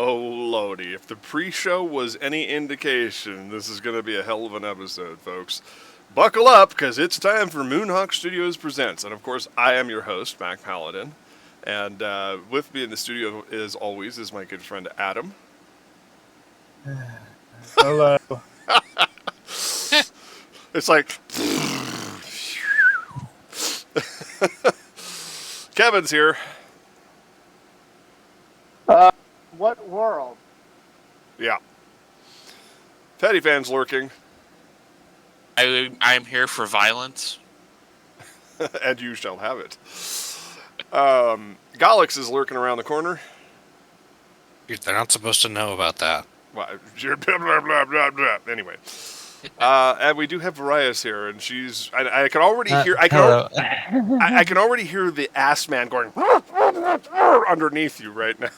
Oh, Lordy. If the pre-show was any indication, this is going to be a hell of an episode, folks. Buckle up, because it's time for Moonhawk Studios Presents. And, of course, I am your host, Mac Paladin. And with me in the studio, as always, is my good friend, Adam. Hello. It's like... Kevin's here. What world? Yeah. Petty Fan's lurking. I'm here for violence. And you shall have it. Golix is lurking around the corner. They're not supposed to know about that. Well, blah, blah, blah, blah, blah. Anyway. And we do have Varias here, and she's... I can already hear... I can already hear the ass man going underneath you right now.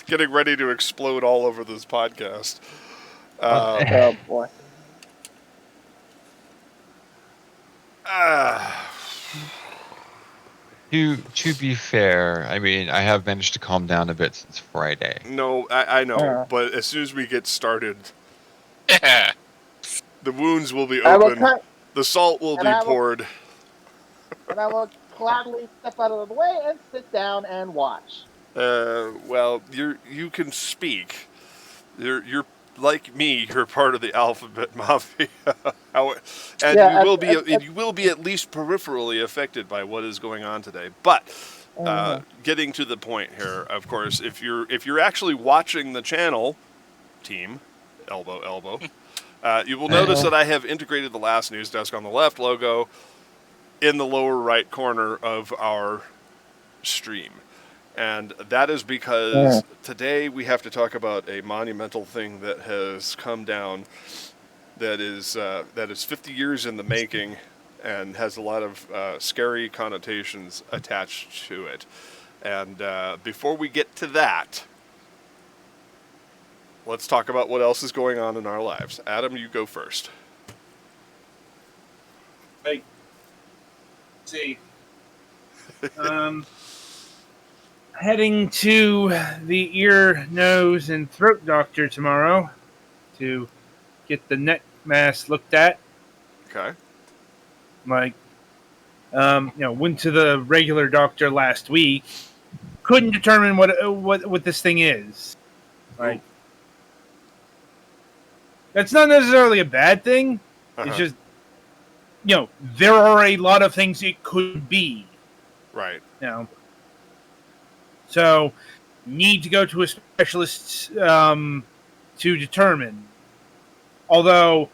Getting ready to explode all over this podcast. Oh boy. To be fair, I mean, I have managed to calm down a bit since Friday. No, I know, but as soon as we get started, the wounds will be open, the salt will be poured. And I will gladly step out of the way and sit down and watch. Well, you can speak. You're like me. You're part of the alphabet mafia, and you will be at least peripherally affected by what is going on today. But getting to the point here, of course, if you're actually watching the channel, team, elbow, you will notice that I have integrated the last Newsdesk on the left logo in the lower right corner of our stream. And that is because today we have to talk about a monumental thing that has come down that is 50 years in the making and has a lot of scary connotations attached to it. And before we get to that, let's talk about what else is going on in our lives. Adam, you go first. Hey. See. Heading to the ear, nose, and throat doctor tomorrow to get the neck mass looked at. Okay. Went to the regular doctor last week. Couldn't determine what this thing is. That's not necessarily a bad thing. Uh-huh. It's just, there are a lot of things it could be. Right. So, need to go to a specialist to determine. Although,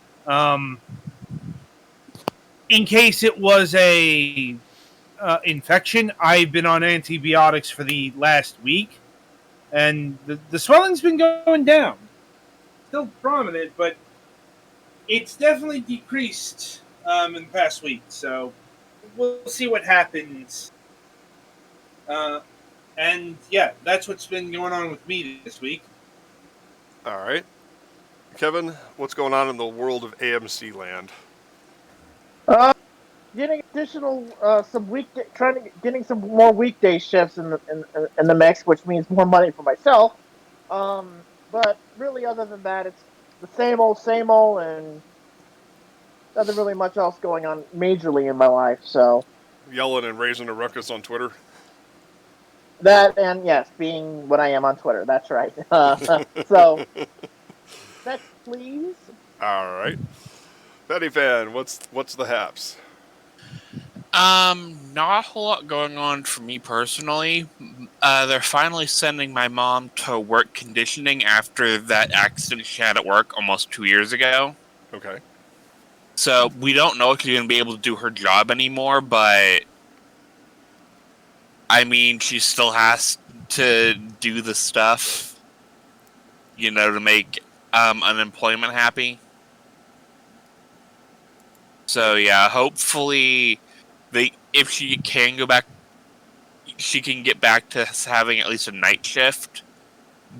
in case it was a infection, I've been on antibiotics for the last week, and the swelling's been going down. Still prominent, but it's definitely decreased in the past week. So, we'll see what happens. And yeah, that's what's been going on with me this week. All right. Kevin, what's going on in the world of AMC land? Getting additional getting some more weekday shifts in the mix, which means more money for myself. But really, other than that, it's the same old, and nothing really much else going on majorly in my life. So Yelling and raising a ruckus on Twitter. That, and yes, being what I am on Twitter. That's right. So, next, please. All right. Petty Fan, what's the haps? Not a whole lot going on for me personally. They're finally sending my mom to work conditioning after that accident she had at work almost 2 years ago. Okay. So we don't know if she's going to be able to do her job anymore, but I mean, she still has to do the stuff, to make unemployment happy. So yeah, hopefully, if she can go back, she can get back to having at least a night shift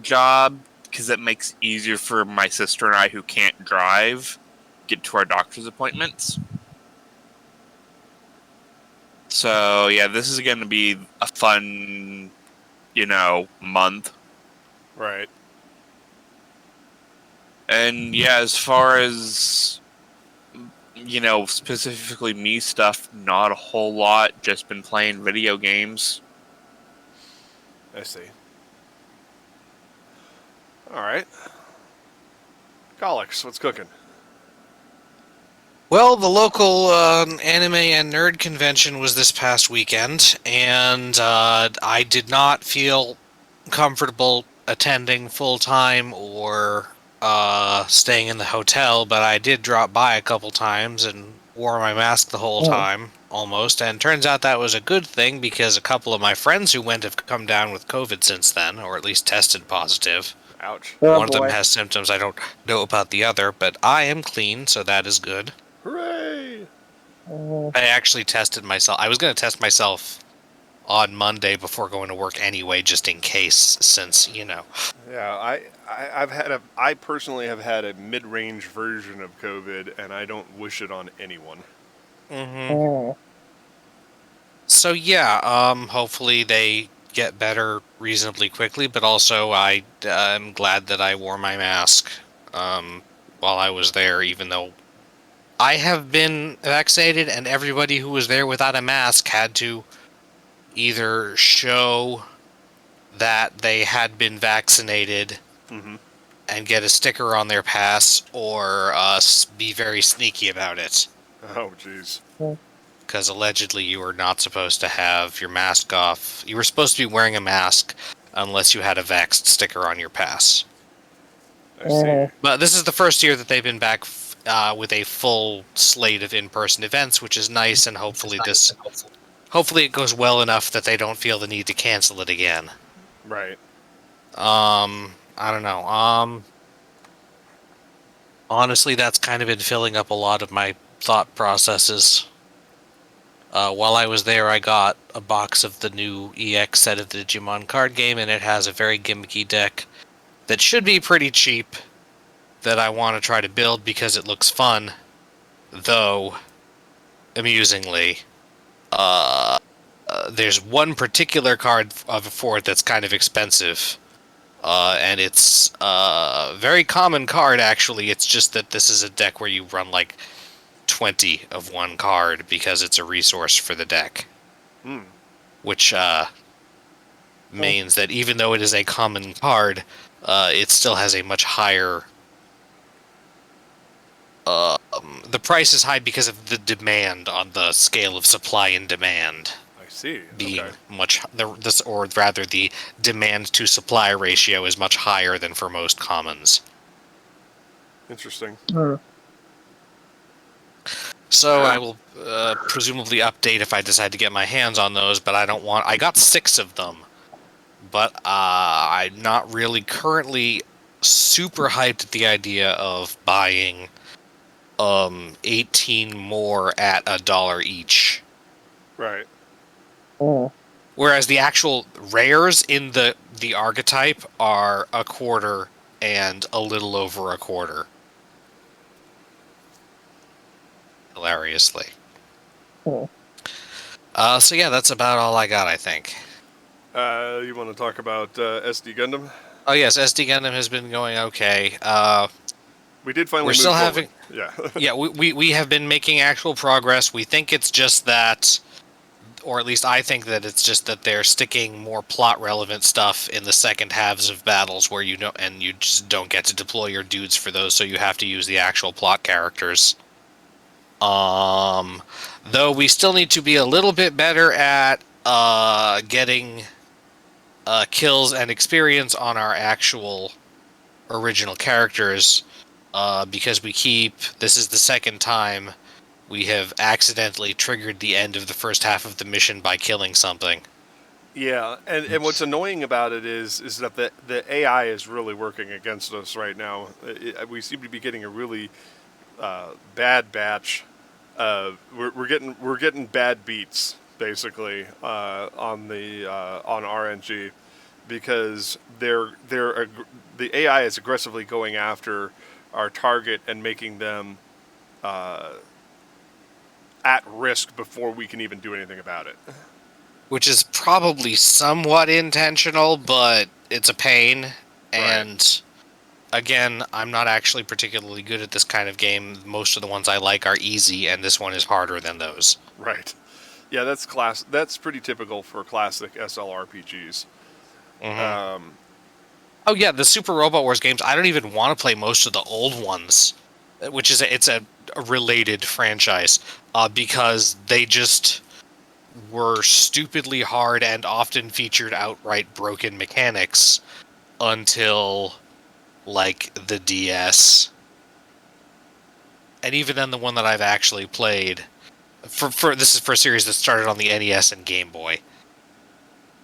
job, because it makes it easier for my sister and I who can't drive get to our doctor's appointments. So yeah, this is going to be a fun month. Right. And yeah, as far as specifically me stuff, not a whole lot. Just been playing video games. I see. All right. Colix, what's cooking? Well, the local anime and nerd convention was this past weekend, and I did not feel comfortable attending full time or staying in the hotel, but I did drop by a couple times and wore my mask the whole time, almost. And turns out that was a good thing because a couple of my friends who went have come down with COVID since then, or at least tested positive. Ouch. Oh, One of them boy. has symptoms. I don't know about the other, but I am clean, so that is good. Hooray! I actually tested myself. I was going to test myself on Monday before going to work anyway, just in case, since, Yeah, I personally have had a mid-range version of COVID, and I don't wish it on anyone. So yeah, hopefully they get better reasonably quickly, but also I am glad that I wore my mask while I was there, even though I have been vaccinated and everybody who was there without a mask had to either show that they had been vaccinated Mm-hmm. and get a sticker on their pass, or be very sneaky about it. Oh, jeez. Because allegedly you were not supposed to have your mask off. You were supposed to be wearing a mask unless you had a vaxxed sticker on your pass. I see. But this is the first year that they've been back with a full slate of in-person events, which is nice, and hopefully it goes well enough that they don't feel the need to cancel it again. Right. I don't know. Honestly, that's kind of been filling up a lot of my thought processes. While I was there, I got a box of the new EX set of the Digimon card game, and it has a very gimmicky deck that should be pretty cheap that I want to try to build because it looks fun, though, amusingly, there's one particular card for it that's kind of expensive, and it's a very common card, actually. It's just that this is a deck where you run, like, 20 of one card because it's a resource for the deck. Which means that even though it is a common card, it still has a much higher... the price is high because of the demand on the scale of supply and demand. I see. Being Okay. much... or rather, the demand to supply ratio is much higher than for most commons. Interesting. So I will presumably update if I decide to get my hands on those, but I don't want... I got 6 of them, but I'm not really currently super hyped at the idea of buying 18 more at $1 each. Right. Whereas the actual rares in the archetype are a quarter and a little over a quarter. Hilariously. So yeah, that's about all I got, I think. You want to talk about SD Gundam? Oh yes, SD Gundam has been going okay. We did finally We're move still forward. having... Yeah. Yeah, we have been making actual progress. We think it's just that, or at least I think that it's just that they're sticking more plot-relevant stuff in the second halves of battles where you just don't get to deploy your dudes for those, so you have to use the actual plot characters. Though we still need to be a little bit better at getting kills and experience on our actual original characters, because this is the second time we have accidentally triggered the end of the first half of the mission by killing something. Yeah, and what's annoying about it is that the AI is really working against us right now. We seem to be getting a really bad batch. We're getting bad beats basically on RNG because the AI is aggressively going after our target and making them at risk before we can even do anything about it. which is probably somewhat intentional, but it's a pain. And again, I'm not actually particularly good at this kind of game. Most of the ones I like are easy, and this one is harder than those. Right. Yeah, that's pretty typical for classic SLRPGs. Mm-hmm. Oh yeah, the Super Robot Wars games. I don't even want to play most of the old ones, which is it's a related franchise, because they just were stupidly hard and often featured outright broken mechanics until like the DS. And even then, the one that I've actually played for this is for a series that started on the NES and Game Boy.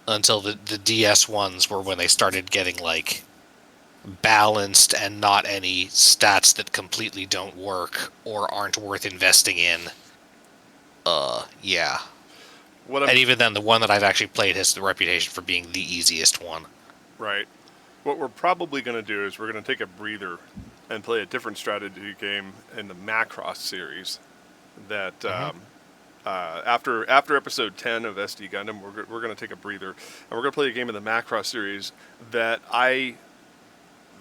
Until the DS ones were when they started getting like balanced and not any stats that completely don't work or aren't worth investing in. Yeah. And even then, the one that I've actually played has the reputation for being the easiest one. Right. What we're probably going to do is we're going to take a breather and play a different strategy game in the Macross series. That after episode 10 of SD Gundam, we're going to take a breather and we're going to play a game in the Macross series that I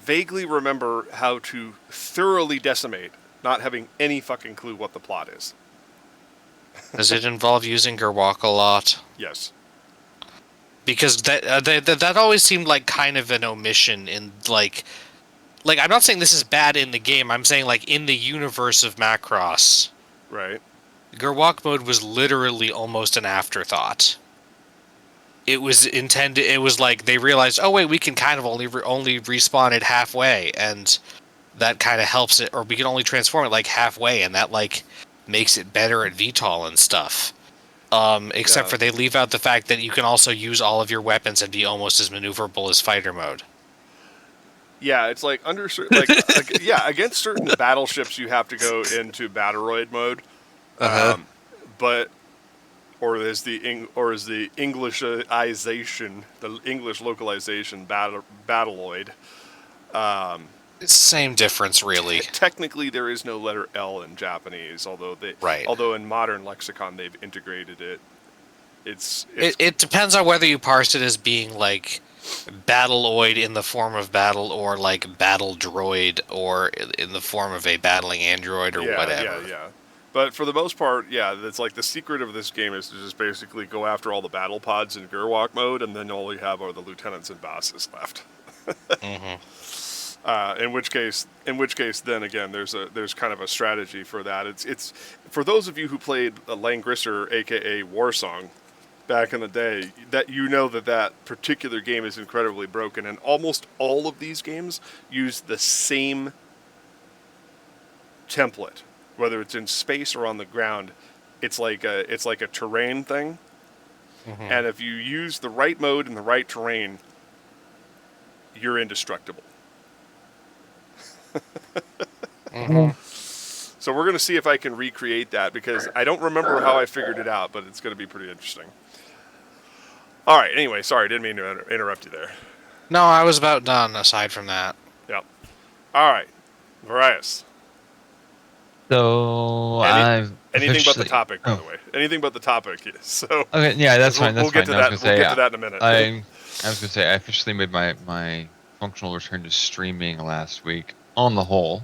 vaguely remember how to thoroughly decimate, not having any fucking clue what the plot is. Does it involve using Gerwalk a lot? Yes. Because that always seemed like kind of an omission in like I'm not saying this is bad in the game. I'm saying like in the universe of Macross, Right. Gerwalk mode was literally almost an afterthought. It was intended. It was like they realized, oh wait, we can kind of only respawn it halfway, and that kind of helps it, or we can only transform it like halfway, and that like makes it better at VTOL and stuff. Except for they leave out the fact that you can also use all of your weapons and be almost as maneuverable as fighter mode. Yeah, it's like against certain battleships you have to go into Battleroid mode. But as the Englishization, the English localization Battleoid. Same difference, really. Technically, there is no letter L in Japanese, although in modern lexicon they've integrated it. It depends on whether you parse it as being like Battleoid in the form of battle, or like battle droid, or in the form of a battling android, or whatever. Yeah. But for the most part, it's like the secret of this game is to just basically go after all the battle pods in Gerwalk mode, and then all you have are the lieutenants and bosses left. In which case, then again, there's kind of a strategy for that. It's for those of you who played Langrisser, aka Warsong, back in the day, that that particular game is incredibly broken, and almost all of these games use the same template, whether it's in space or on the ground. It's like a terrain thing, and if you use the right mode and the right terrain, you're indestructible. So we're going to see if I can recreate that, because I don't remember how I figured it out, but it's going to be pretty interesting. All right, anyway, sorry, didn't mean to interrupt you there. No, I was about done, aside from that. Yep. All right, Varius. So anything but the topic, by the way. Anything but the topic. So okay, yeah, that's fine. That's we'll get fine. to that. We'll get to that in a minute. I was gonna say I officially made my functional return to streaming last week. On the whole,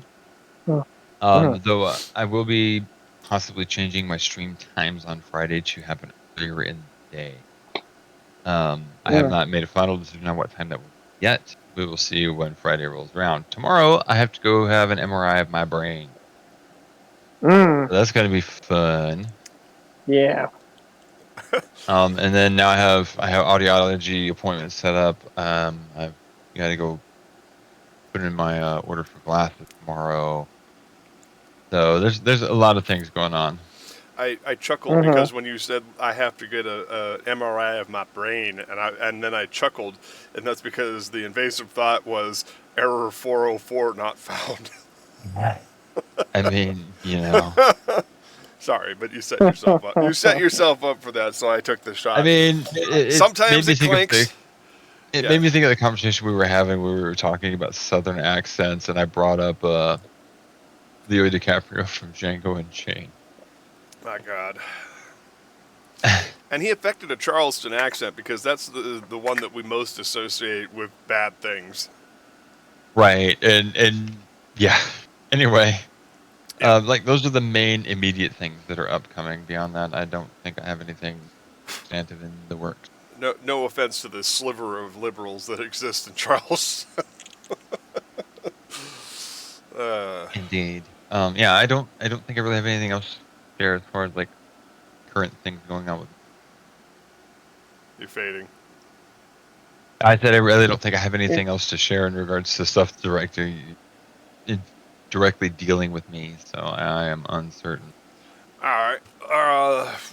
though I will be possibly changing my stream times on Friday to happen earlier in the day. I have not made a final decision on what time that will be yet. We will see when Friday rolls around. Tomorrow, I have to go have an MRI of my brain. So that's going to be fun. Yeah. And then now I have audiology appointments set up. I've got to go put in my order for glasses tomorrow. So there's a lot of things going on. I chuckled because when you said I have to get a MRI of my brain, and then I chuckled, and that's because the invasive thought was error 404 not found. I mean, Sorry, but you set yourself up. You set yourself up for that, so I took the shot. I mean, sometimes it clinks. It made me think of the conversation we were having where we were talking about Southern accents, and I brought up Leo DiCaprio from Django Unchained. My God. And he affected a Charleston accent because that's the one that we most associate with bad things. Right, and yeah. Anyway, Yeah. like those are the main immediate things that are upcoming. Beyond that, I don't think I have anything substantive in the works. No offense to the sliver of liberals that exist in Charleston. Indeed. Yeah, I don't think I really have anything else to share as far as like current things going on with. You're fading. I said I really don't think I have anything else to share in regards to stuff directly dealing with me. So I am uncertain. All right.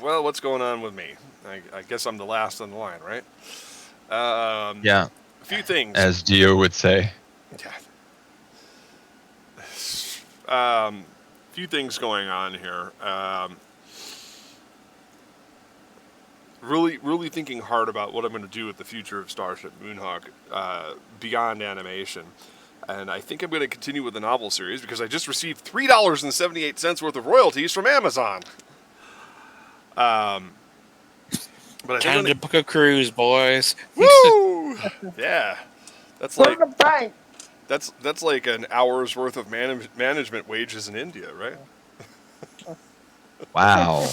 Well, what's going on with me? I guess I'm the last on the line, right? Yeah, A few things. as Dio would say. Yeah. Few things going on here. Really thinking hard about what I'm going to do with the future of Starship Moonhawk beyond animation. And I think I'm going to continue with the novel series because I just received $3.78 worth of royalties from Amazon. But I think Time to book a cruise, boys. Woo! Yeah, that's Put like in the bank. that's like an hour's worth of management wages in India, right? Wow.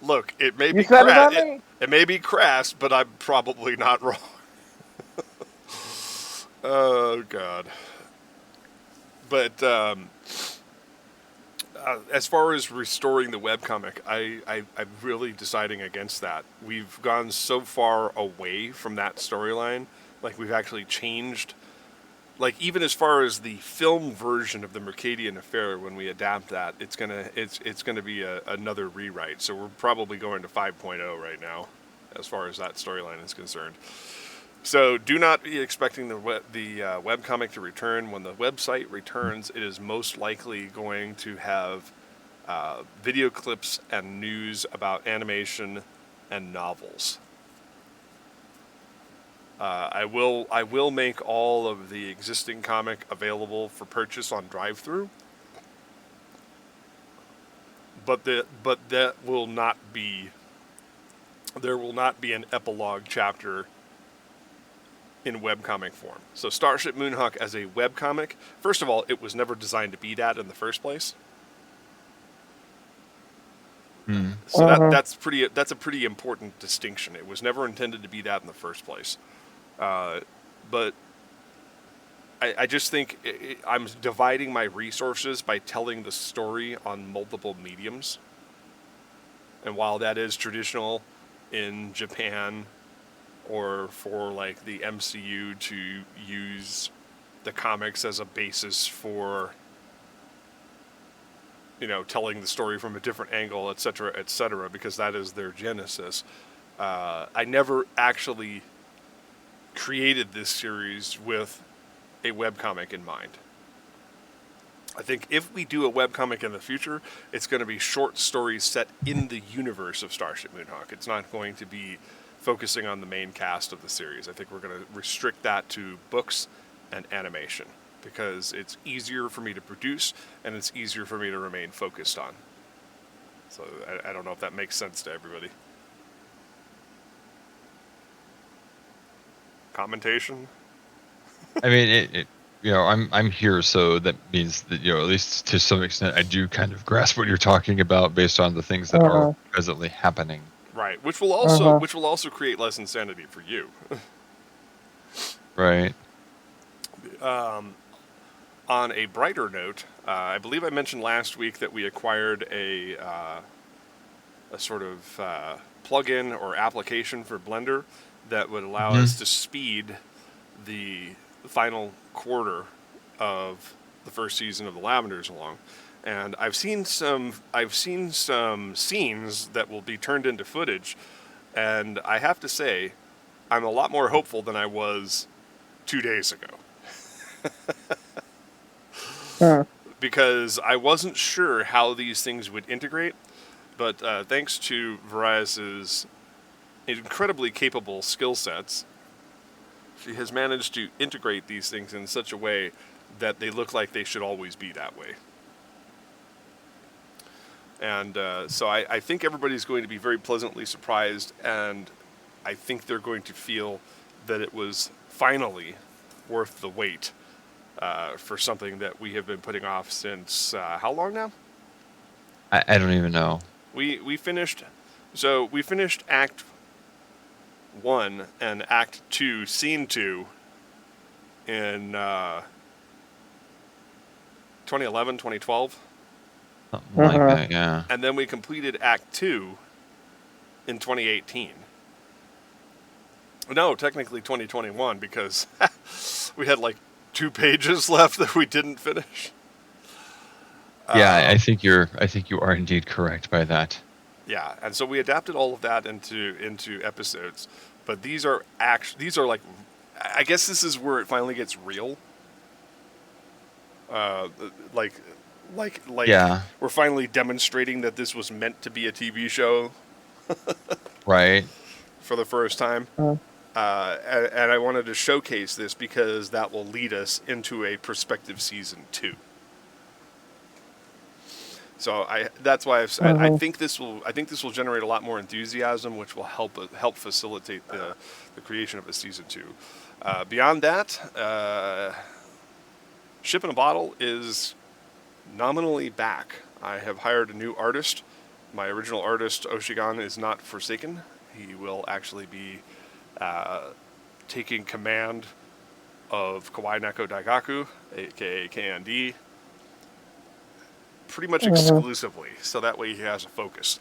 Look, it may You be said it on crass. me. It may be crass, but I'm probably not wrong. Oh God. But as far as restoring the webcomic, I'm really deciding against that. We've gone so far away from that storyline. Like, we've actually changed. Like, even as far as the film version of the Mercadian Affair, when we adapt that, it's gonna be another rewrite. So we're probably going to 5.0 right now, as far as that storyline is concerned. So do not be expecting the webcomic to return. When the website returns, it is most likely going to have video clips and news about animation and novels. I will make all of the existing comic available for purchase on drive-thru, but that will not be. There will not be an epilogue chapter in webcomic form. So Starship Moonhawk as a webcomic, first of all, it was never designed to be that in the first place. So that's a pretty important distinction. It was never intended to be that in the first place. But I just think I'm dividing my resources by telling the story on multiple mediums. And while that is traditional in Japan, or for like the MCU to use the comics as a basis for, telling the story from a different angle, etc., because that is their genesis. I never actually created this series with a webcomic in mind. I think if we do a webcomic in the future, it's going to be short stories set in the universe of Starship Moonhawk. It's not going to be focusing on the main cast of the series. I think we're going to restrict that to books and animation because it's easier for me to produce and it's easier for me to remain focused on. So I don't know if that makes sense to everybody. Commentation? I mean, I'm here, so that means that at least to some extent, I do kind of grasp what you're talking about based on the things that are presently happening. Right, which will also create less insanity for you. Right. On a brighter note, I believe I mentioned last week that we acquired a sort of plug-in or application for Blender that would allow us to speed the final quarter of the first season of the Lavenders along. And I've seen some scenes that will be turned into footage, and I have to say, I'm a lot more hopeful than I was 2 days ago. Because I wasn't sure how these things would integrate, but thanks to Varias's incredibly capable skill sets, she has managed to integrate these things in such a way that they look like they should always be that way. And so I think everybody's going to be very pleasantly surprised, and I think they're going to feel that it was finally worth the wait for something that we have been putting off since how long now? I don't even know. We finished Act 1 and Act 2, Scene 2 in 2011, 2012. Something like that, yeah. And then we completed Act 2 in 2018. No, technically 2021, because we had like 2 pages left that we didn't finish. Yeah, I think you are indeed correct by that. Yeah, and so we adapted all of that into episodes. But these are like, I guess this is where it finally gets real. Like Yeah. we're finally demonstrating that this was meant to be a TV show Right. for the first time. And I wanted to showcase this because that will lead us into a prospective season 2. So that's why I think this will generate a lot more enthusiasm, which will help facilitate the creation of a season 2. Beyond that, Ship in a Bottle is nominally back. I have hired a new artist. My original artist, Oshigan, is not forsaken. He will actually be taking command of Kawaii Neko Daigaku, aka KND, pretty much exclusively, so that way he has a focus.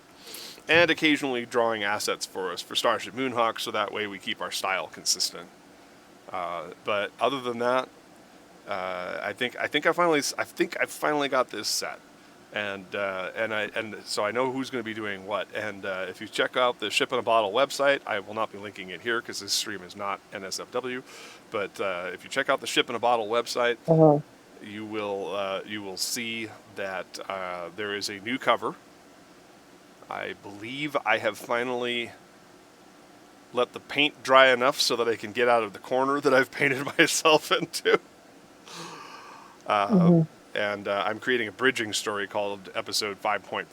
And occasionally drawing assets for us for Starship Moonhawk, so that way we keep our style consistent. But other than that, I think I finally got this set, and so I know who's going to be doing what. And if you check out the Ship in a Bottle website, I will not be linking it here because this stream is not NSFW. But if you check out the Ship in a Bottle website, you will see that there is a new cover. I believe I have finally let the paint dry enough so that I can get out of the corner that I've painted myself into. And I'm creating a bridging story called Episode 5.5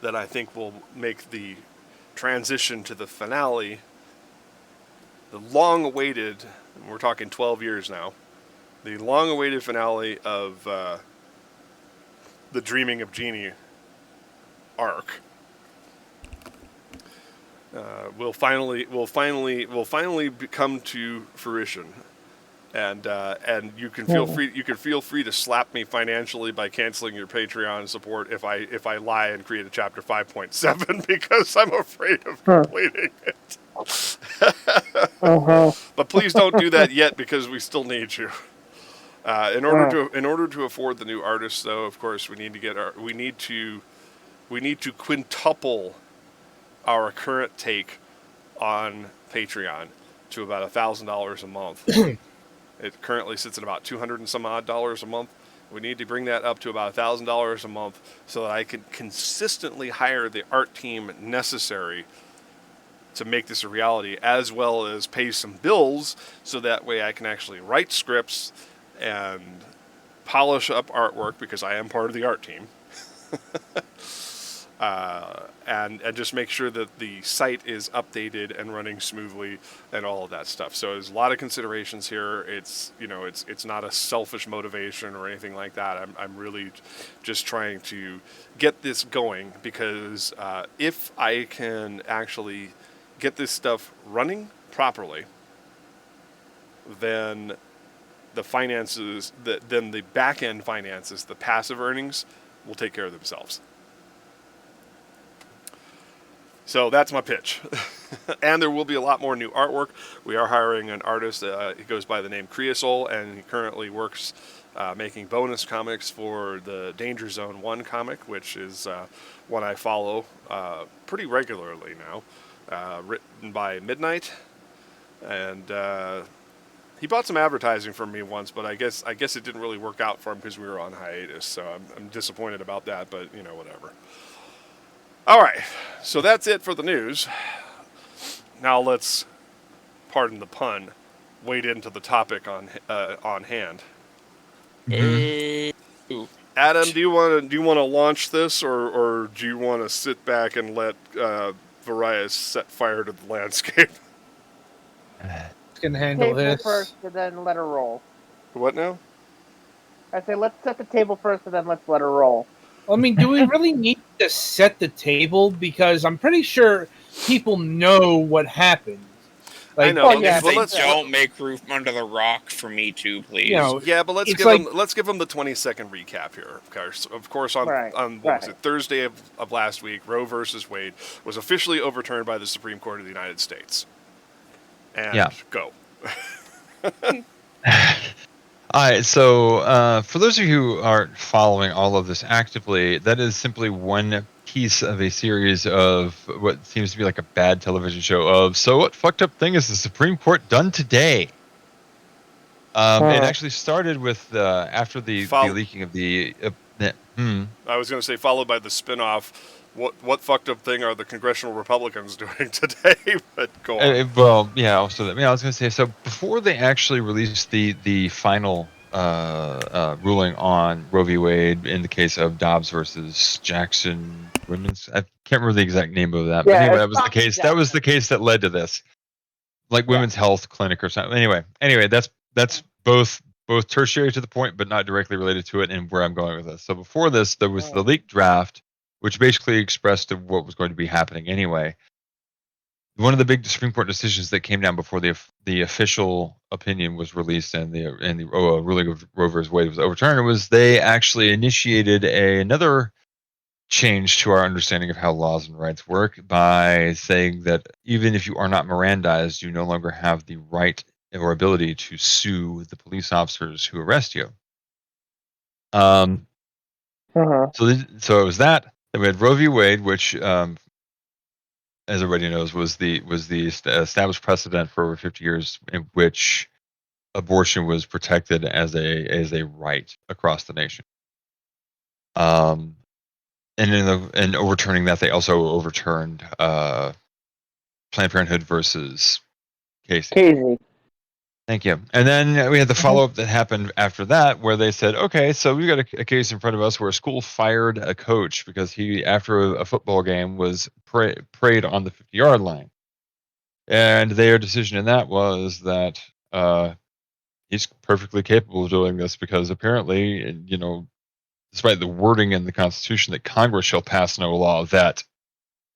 that I think will make the transition to the finale, the long-awaited, we're talking 12 years now, the long-awaited finale of the Dreaming of Genie arc will finally come to fruition, and you can feel free to slap me financially by canceling your Patreon support if I lie and create a chapter 5.7 because I'm afraid of completing it. But please don't do that yet because we still need you. In order to afford the new artists, though, of course, we need to quintuple our current take on Patreon to about $1,000 a month. It currently sits at about $200 and some odd a month. We need to bring that up to about $1,000 a month so that I can consistently hire the art team necessary to make this a reality, as well as pay some bills, so that way I can actually write scripts and polish up artwork, because I am part of the art team. And just make sure that the site is updated and running smoothly and all of that stuff. So there's a lot of considerations here. It's not a selfish motivation or anything like that. I'm really just trying to get this going, because if I can actually get this stuff running properly, then the finances, then the back end finances, the passive earnings, will take care of themselves. So that's my pitch. And there will be a lot more new artwork. We are hiring an artist. He goes by the name Creosol, and he currently works making bonus comics for the Danger Zone 1 comic, which is one I follow pretty regularly now, written by Midnight. And he bought some advertising from me once, but I guess it didn't really work out for him because we were on hiatus. So I'm disappointed about that, but whatever. All right, so that's it for the news. Now let's, pardon the pun, wade into the topic on hand. Adam, do you want to launch this, or do you want to sit back and let Varias set fire to the landscape? Can handle Table this. first, and then let her roll. What now? I say let's set the table first, and then let's let her roll. I mean, do we really need to set the table? Because I'm pretty sure people know what happened. I Like, know. Well, yeah, If but they let's don't make Roof Under the Rock for me too, please. you know, Yeah, but let's it's give like- them the 20-second recap here. Of course, on Right, on what was right. it, Thursday of last week, Roe versus Wade was officially overturned by the Supreme Court of the United States. And Yeah. go. All right, so for those of you who aren't following all of this actively, that is simply one piece of a series of what seems to be like a bad television show of, so what fucked up thing is the Supreme Court done today? It actually started with, after the leaking of the... I was going to say, followed by the spin-off, what fucked up thing are the congressional Republicans doing today? But go on. Well, yeah, also that. Yeah, I was going to say, so before they actually released the final ruling on Roe v. Wade in the case of Dobbs versus Jackson Women's, I can't remember the exact name of that, but Yeah, anyway, it's that was the Thompson case. That was the case that led to this, like Women's Health Clinic or something. Anyway, that's both tertiary to the point, but not directly related to it, and where I'm going with this. So before this, there was the leaked draft, which basically expressed what was going to be happening anyway. One of the big Supreme Court decisions that came down before the official opinion was released and the ruling of Roe versus Wade was overturned was they actually initiated another change to our understanding of how laws and rights work by saying that even if you are not Mirandized, you no longer have the right or ability to sue the police officers who arrest you. So it was that. Then we had Roe v. Wade, which as everybody knows, was the established precedent for over 50 years in which abortion was protected as a right across the nation. And in overturning that, they also overturned Planned Parenthood versus Casey. Thank you. And then we had the follow-up that happened after that, where they said, okay, so we've got a case in front of us where a school fired a coach because he, after a football game, was prayed on the 50-yard line. And their decision in that was that he's perfectly capable of doing this because apparently, despite the wording in the Constitution that Congress shall pass no law that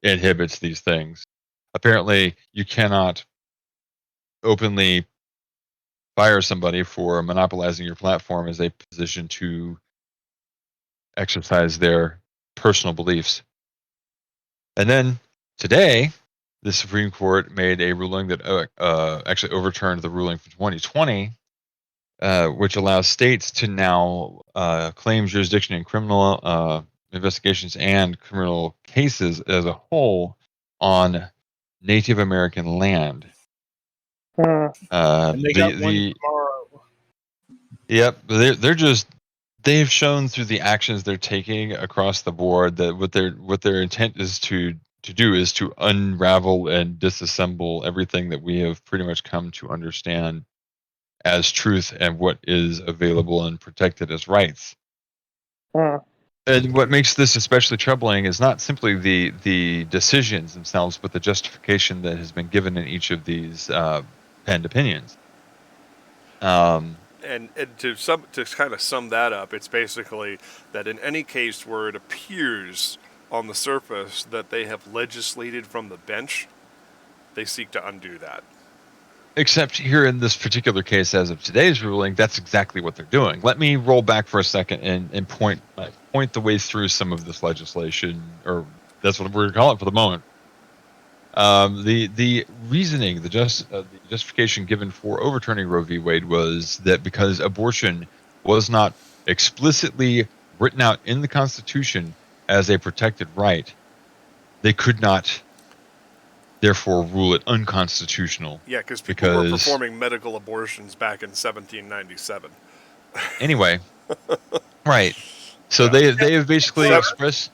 inhibits these things, apparently you cannot openly fire somebody for monopolizing your platform as a position to exercise their personal beliefs. And then today, the Supreme Court made a ruling that actually overturned the ruling from 2020, which allows states to now claim jurisdiction in criminal investigations and criminal cases as a whole on Native American land. and they got one tomorrow. Yep, they've shown through the actions they're taking across the board that what their intent is to do is to unravel and disassemble everything that we have pretty much come to understand as truth and what is available and protected as rights. And what makes this especially troubling is not simply the decisions themselves, but the justification that has been given in each of these penned opinions. And to kind of sum that up, it's basically that in any case where it appears on the surface that they have legislated from the bench, they seek to undo that. Except here in this particular case, as of today's ruling, that's exactly what they're doing. Let me roll back for a second and point the way through some of this legislation, or that's what we're going to call it for the moment. The reasoning, the justification given for overturning Roe v. Wade was that because abortion was not explicitly written out in the Constitution as a protected right, they could not therefore rule it unconstitutional. Yeah, because people were performing medical abortions back in 1797. Anyway, right. So they have basically expressed.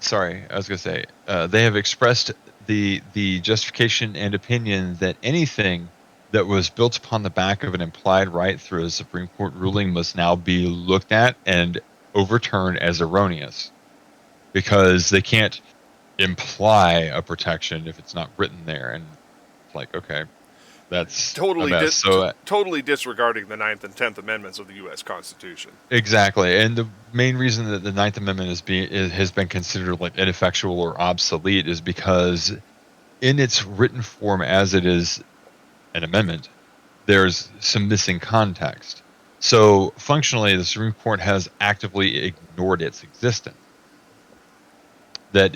Sorry, I was going to say they have expressed the justification and opinion that anything that was built upon the back of an implied right through a Supreme Court ruling must now be looked at and overturn as erroneous because they can't imply a protection if it's not written there. And it's like, okay, that's Totally, a mess. So totally disregarding the 9th and 10th Amendments of the U.S. Constitution. exactly, and the main reason that the Ninth Amendment has been considered like ineffectual or obsolete is because in its written form as it is an amendment, there's some missing context. So functionally, the Supreme Court has actively ignored its existence. That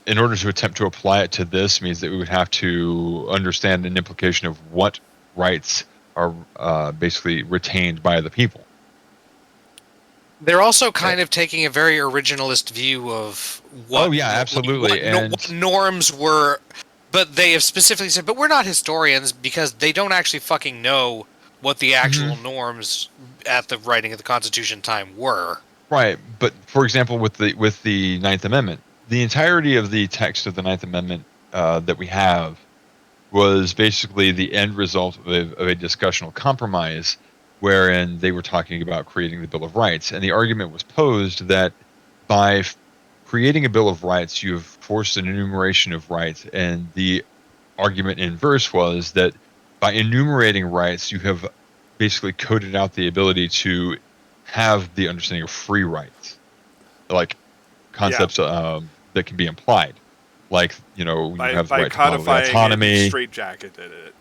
in order to attempt to apply it to this means that we would have to understand an implication of what rights are basically retained by the people. They're also kind of taking a very originalist view of what. Oh yeah, absolutely. What norms were, but they have specifically said, but we're not historians because they don't actually fucking know what the actual norms at the writing of the Constitution time were. Right, but for example, with the Ninth Amendment, the entirety of the text of the Ninth Amendment that we have was basically the end result of a discussional compromise wherein they were talking about creating the Bill of Rights. And the argument was posed that by creating a Bill of Rights, you have forced an enumeration of rights. And the argument in verse was that by enumerating rights, you have basically coded out the ability to have the understanding of free rights, like concepts that can be implied. Like, you know, you have the right to bodily autonomy. Straitjacketed it.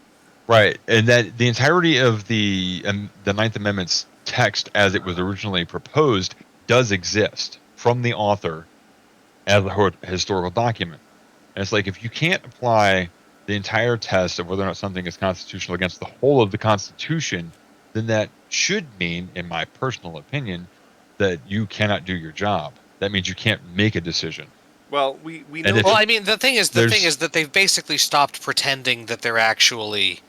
Right, and that the entirety of the Ninth Amendment's text, as it was originally proposed, does exist from the author as a historical document. And it's like, if you can't apply the entire test of whether or not something is constitutional against the whole of the Constitution, then that should mean, in my personal opinion, that you cannot do your job. That means you can't make a decision. Well, we know. Well, I mean, the thing is that they've basically stopped pretending that they're actually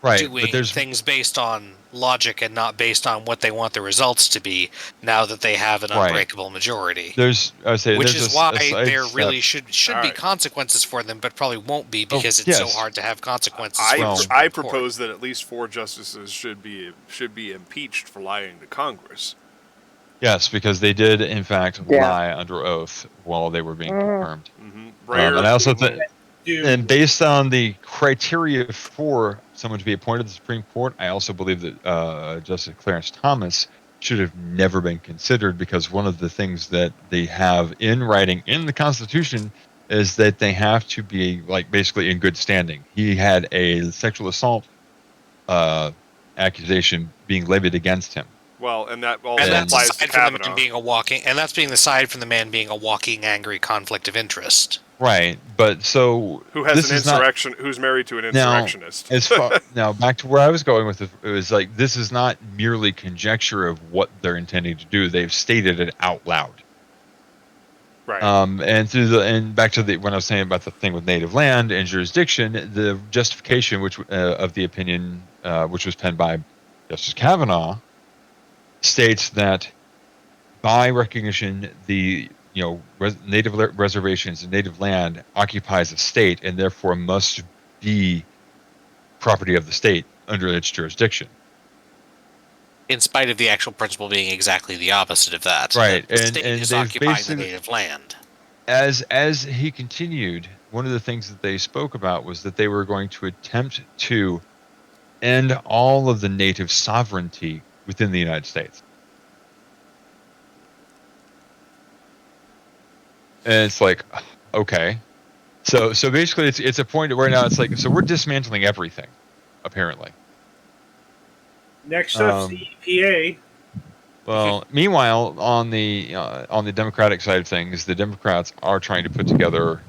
doing things based on logic and not based on what they want the results to be. Now that they have an unbreakable majority, which is why there really should be consequences for them, but probably won't be because it's so hard to have consequences. I propose that at least 4 justices should be impeached for lying to Congress. Yes, because they did, in fact, lie under oath while they were being confirmed. Mm-hmm. And I also think, and based on the criteria for someone to be appointed to the Supreme Court, I also believe that Justice Clarence Thomas should have never been considered, because one of the things that they have in writing in the Constitution is that they have to be, like, basically in good standing. He had a sexual assault accusation being levied against him. Well, and that also applies to Kavanaugh. That's being aside from the man being a walking angry conflict of interest. Right, but so who has an insurrection? Who's married to an insurrectionist? Now, back to where I was going with it, it was like, this is not merely conjecture of what they're intending to do; they've stated it out loud. Right. And back to when I was saying about the thing with native land and jurisdiction, the justification of the opinion, which was penned by Justice Kavanaugh, states that by recognition, the native reservations and native land occupies a state and therefore must be property of the state under its jurisdiction. In spite of the actual principle being exactly the opposite of that. Right. The state is occupying the native land. As he continued, one of the things that they spoke about was that they were going to attempt to end all of the native sovereignty within the United States. And it's like, okay. So basically it's a point where now it's like, so we're dismantling everything, apparently. Next up, the EPA. Well, meanwhile, on the Democratic side of things, the Democrats are trying to put together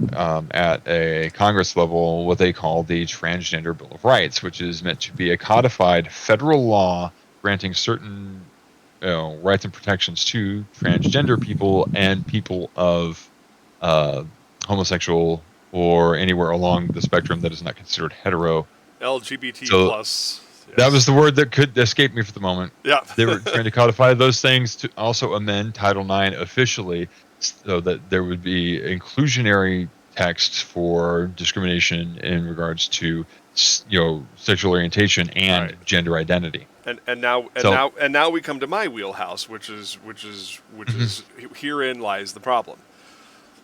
at a Congress level what they call the Transgender Bill of Rights, which is meant to be a codified federal law granting certain rights and protections to transgender people and people of homosexual or anywhere along the spectrum that is not considered hetero. LGBT plus. Yes. That was the word that could escape me for the moment. Yeah. They were trying to codify those things to also amend Title IX officially so that there would be inclusionary texts for discrimination in regards to sexual orientation and Right. gender identity. And now we come to my wheelhouse, which is herein lies the problem.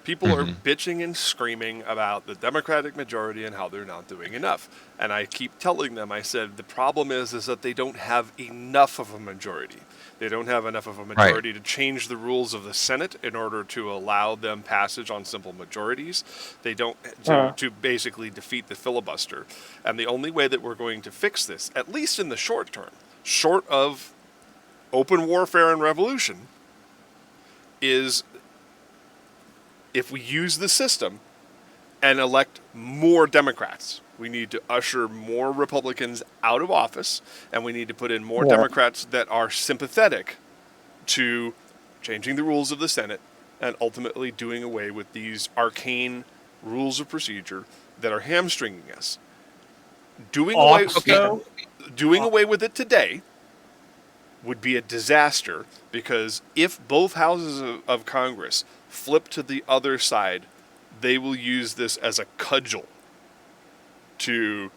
People are bitching and screaming about the Democratic majority and how they're not doing enough. And I keep telling them, I said, the problem is that they don't have enough of a majority. They don't have enough of a majority to change the rules of the Senate in order to allow them passage on simple majorities. They don't to basically defeat the filibuster. And the only way that we're going to fix this, at least in the short term, short of open warfare and revolution, is if we use the system and elect more Democrats. We need to usher more Republicans out of office, and we need to put in more Democrats that are sympathetic to changing the rules of the Senate and ultimately doing away with these arcane rules of procedure that are hamstringing us. Doing away with it today would be a disaster, because if both houses of Congress flip to the other side, they will use this as a cudgel to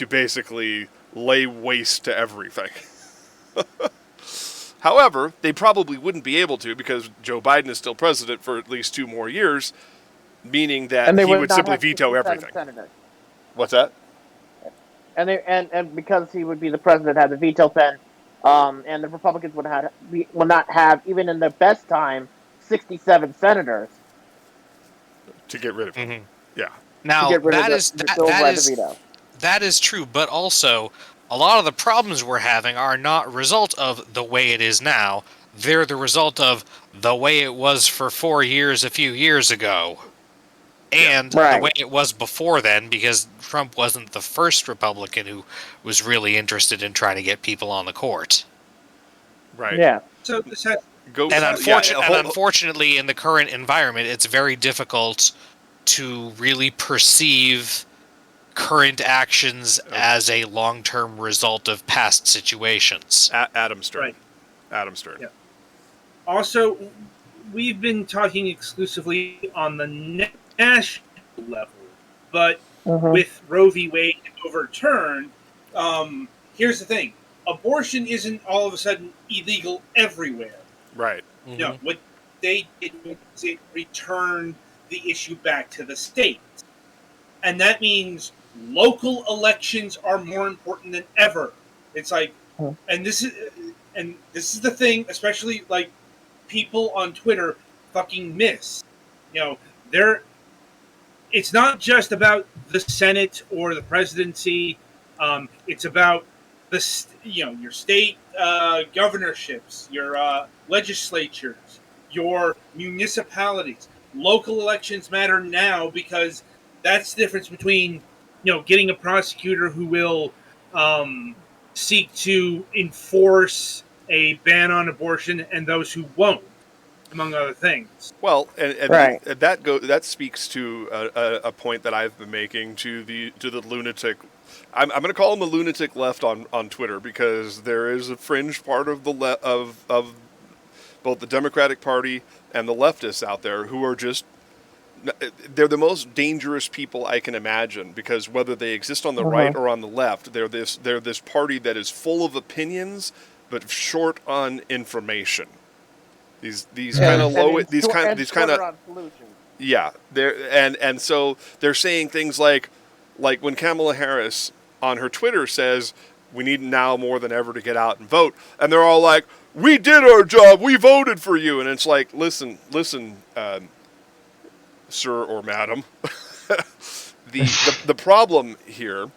basically lay waste to everything. However, they probably wouldn't be able to, because Joe Biden is still president for at least 2 more years, meaning that he would simply veto everything. Senators. What's that? And because he would be the president, had the veto pen, and the Republicans will not have, even in their best time, 67 senators to get rid of him. Yeah. Now that is true, but also a lot of the problems we're having are not a result of the way it is now. They're the result of the way it was for 4 years a few years ago. And the way it was before then, because Trump wasn't the first Republican who was really interested in trying to get people on the court. Right. Yeah. So this has, unfortunately, in the current environment, it's very difficult to really perceive current actions as a long-term result of past situations. Adam Stern. Right. Adam Stern. Yeah. Also, we've been talking exclusively on the national level, but with Roe v. Wade overturned, here's the thing. Abortion isn't all of a sudden illegal everywhere. Right. Mm-hmm. No, what they did was it returned the issue back to the states. And that means local elections are more important than ever. It's like, and this is the thing, especially like people on Twitter fucking miss. It's not just about the Senate or the presidency. It's about your state governorships, your legislatures, your municipalities. Local elections matter now, because that's the difference between getting a prosecutor who will seek to enforce a ban on abortion and those who won't, among other things. Well, and that speaks to a point that I've been making to the lunatic. I'm going to call him the lunatic left on Twitter, because there is a fringe part of of both the Democratic Party and the leftists out there who are they're the most dangerous people I can imagine, because whether they exist on the right or on the left, they're this party that is full of opinions but short on information. These kind of low these kind of yeah, and so they're saying things like when Kamala Harris on her Twitter says we need now more than ever to get out and vote, and they're all like, we did our job, we voted for you, and it's like, listen, sir or madam, the problem here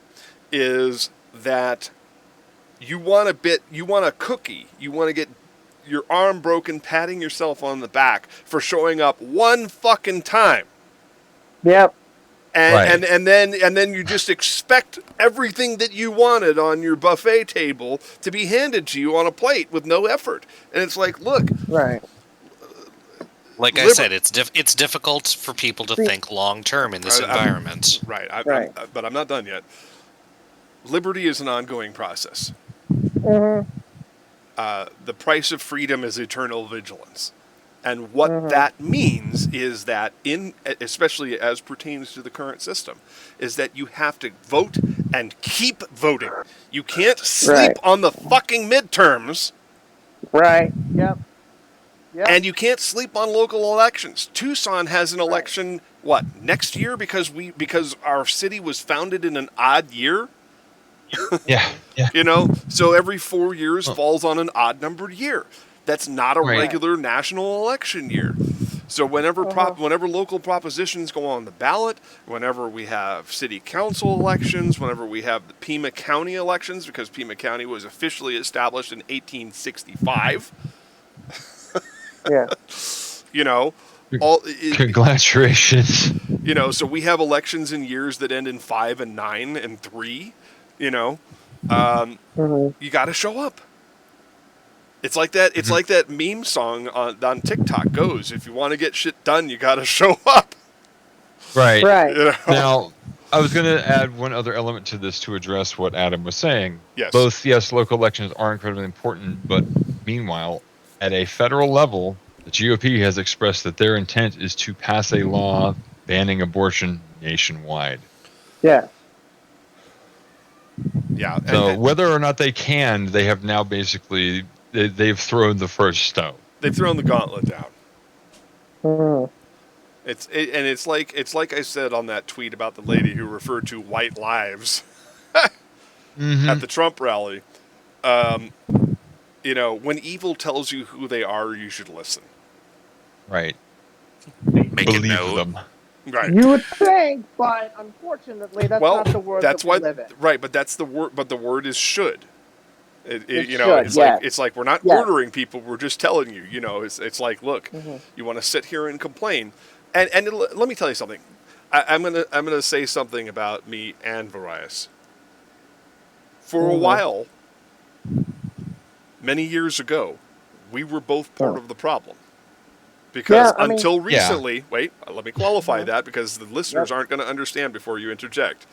is that you want a cookie, you want to get your arm broken patting yourself on the back for showing up one fucking time. Yep. And then you just expect everything that you wanted on your buffet table to be handed to you on a plate with no effort. And it's like, look. Right. Like I said, it's difficult for people to think long term in this environment. But I'm not done yet. Liberty is an ongoing process. Mm-hmm. The price of freedom is eternal vigilance. And what that means is that, especially as pertains to the current system, is that you have to vote and keep voting. You can't sleep on the fucking midterms. Right. Yep. And you can't sleep on local elections. Tucson has an election, next year because our city was founded in an odd year? Yeah. So every 4 years falls on an odd numbered year. That's not a regular national election year. So whenever local propositions go on the ballot, whenever we have city council elections, whenever we have the Pima County elections, because Pima County was officially established in 1865. Yeah. Congratulations. So we have elections in years that end in 5 and 9 and 3. You got to show up. It's like that. It's like that meme song on TikTok goes. If you want to get shit done, you got to show up. Right. Right. Now, I was going to add one other element to this to address what Adam was saying. Yes. Both, local elections are incredibly important, but meanwhile, at a federal level, the GOP has expressed that their intent is to pass a law banning abortion nationwide. Yeah. Yeah. So whether or not they can, they have now basically they've thrown the first stone. They've thrown the gauntlet down. Mm. It's like I said on that tweet about the lady who referred to white lives at the Trump rally. When evil tells you who they are, you should listen. Right. Make Believe a note. them. Right. You would think, but unfortunately, that's not the word that we live in. Right, but that's the word. But the word is should. Should, it's like we're not ordering people. We're just telling you. It's like, look, you want to sit here and complain, and let me tell you something. I'm gonna say something about me and Varias. For a while, many years ago, we were both part of the problem. Because until recently, wait, let me qualify that because the listeners aren't going to understand before you interject.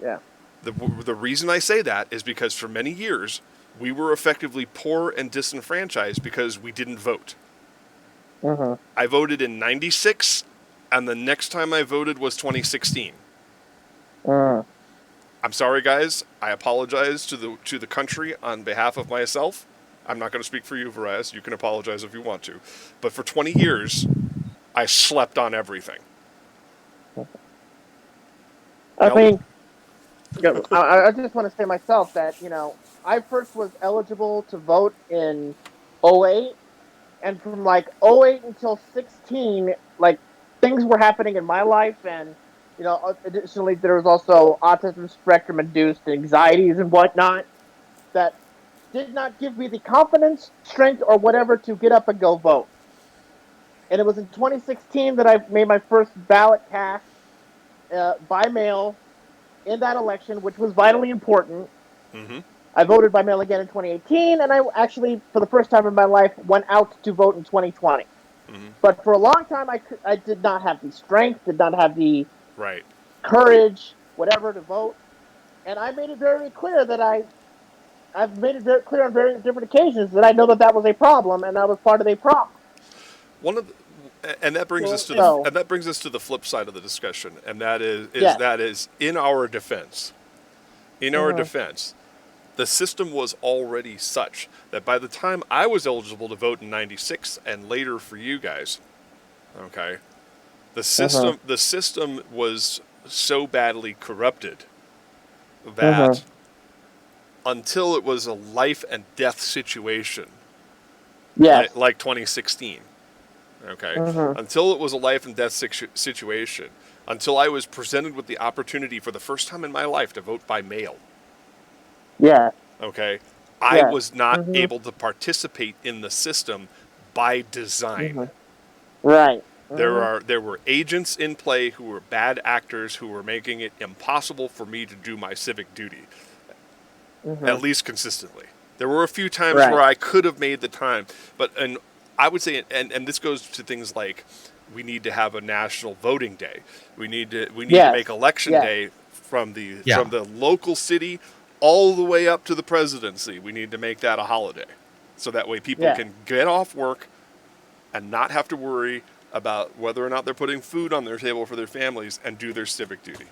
Yeah. The reason I say that is because for many years, we were effectively poor and disenfranchised because we didn't vote. I voted in 96, and the next time I voted was 2016. I'm sorry, guys. I apologize to the country on behalf of myself. I'm not going to speak for you, Varias. You can apologize if you want to. But for 20 years, I slept on everything. I mean, I just want to say myself that, I first was eligible to vote in 08. And from like 08 until 16, like things were happening in my life. And, additionally, there was also autism spectrum induced anxieties and whatnot that did not give me the confidence, strength, or whatever to get up and go vote. And it was in 2016 that I made my first ballot cast by mail in that election, which was vitally important. I voted by mail again in 2018, and I actually, for the first time in my life, went out to vote in 2020. But for a long time, I did not have the strength, did not have the courage, whatever, to vote. And I made it very clear that I've made it very clear on various different occasions that I know that was a problem, and I was part of a problem. That brings us to the flip side of the discussion, and that is in our defense. In our defense, the system was already such that by the time I was eligible to vote in 96 and later for you guys, the system was so badly corrupted that until it was a life and death situation, like 2016, until it was a life and death situation, until I was presented with the opportunity for the first time in my life to vote by mail. I was not able to participate in the system by design. Right. There were agents in play who were bad actors who were making it impossible for me to do my civic duty, at least consistently. There were a few times where I could have made the time, and I would say, and this goes to things like, we need to have a national voting day. We need to make election day from the local city all the way up to the presidency. We need to make that a holiday, so that way people can get off work and not have to worry about whether or not they're putting food on their table for their families and do their civic duty.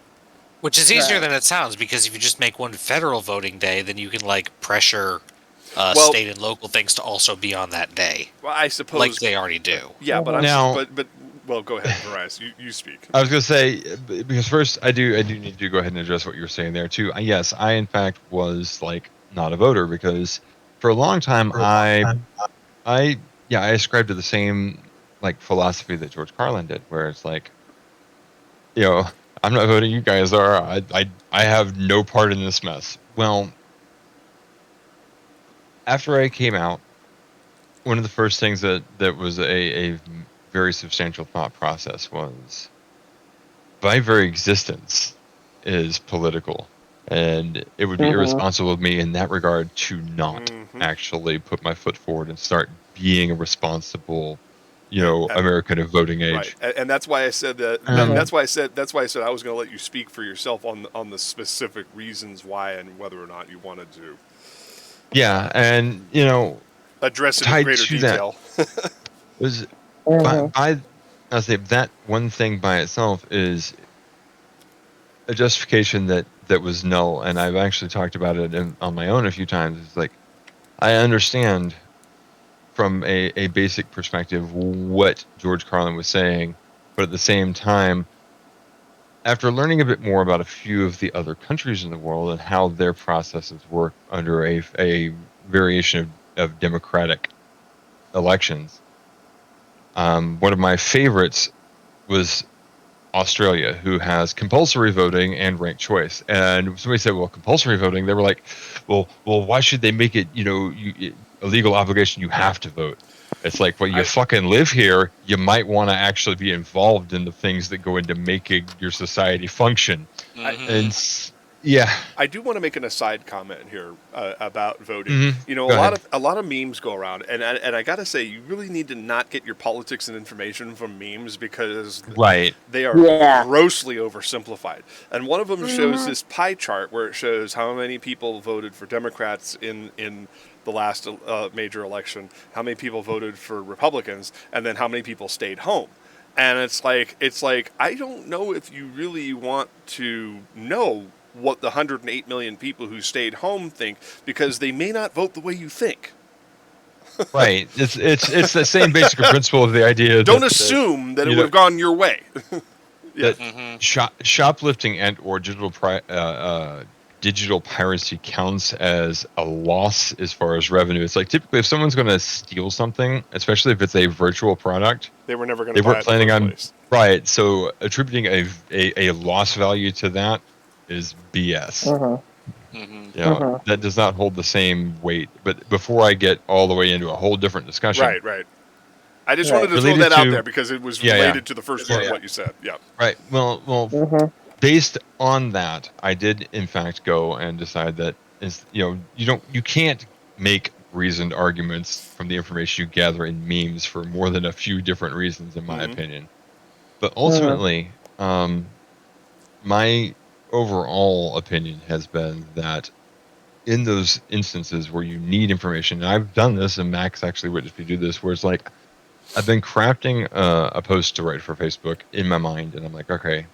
Which is easier Right. than it sounds, because if you just make one federal voting day, then you can pressure Well- state and local things to also be on that day, Well, I suppose like they already do. Yeah, but Now- well, go ahead, Verizon. You speak. I was going to say, because first I do need to go ahead and address what you were saying there too. Yes, I in fact was not a voter, because for a long time I ascribed to the same philosophy that George Carlin did, where it's I'm not voting, you guys are. I have no part in this mess. Well, after I came out, one of the first things that was a very substantial thought process was, my very existence is political, and it would be irresponsible of me in that regard to not actually put my foot forward and start being a responsible, American of voting age. Right, and that's why I said that. That's why I said I was going to let you speak for yourself on the specific reasons why and whether or not you wanted to. Yeah, and Address it in tied greater to that detail. was I'll say that one thing by itself is a justification that was null, and I've actually talked about it on my own a few times. It's I understand from a basic perspective what George Carlin was saying, but at the same time, after learning a bit more about a few of the other countries in the world and how their processes work under a variation of democratic elections, one of my favorites was Australia, who has compulsory voting and ranked choice. And somebody said, well, compulsory voting, they were like, well, why should they make it, a legal obligation? You have to vote. It's you fucking live here. You might want to actually be involved in the things that go into making your society function. And yeah, I do want to make an aside comment here about voting. Mm-hmm. A lot of memes go around, and I got to say, you really need to not get your politics and information from memes, because they are grossly oversimplified. And one of them shows this pie chart where it shows how many people voted for Democrats in the last major election, how many people voted for Republicans, and then how many people stayed home. And it's like I don't know if you really want to know what the 108 million people who stayed home think, because they may not vote the way you think. Right. It's the same basic principle of the idea. Don't assume that it would have gone your way. Shoplifting and or digital piracy counts as a loss as far as revenue. It's typically if someone's going to steal something, especially if it's a virtual product, they were never going to buy weren't it planning in the on first place. Right. So attributing a loss value to that is BS. That does not hold the same weight. But before I get all the way into a whole different discussion, right. I just wanted to throw that out there because it was related to the first part of what you said. Yeah. Right. Well. Based on that, I did in fact go and decide that you can't make reasoned arguments from the information you gather in memes for more than a few different reasons, in my opinion. But ultimately, my overall opinion has been that in those instances where you need information, and I've done this, and Max actually witnessed me do this, where it's I've been crafting a post to write for Facebook in my mind, and I'm okay.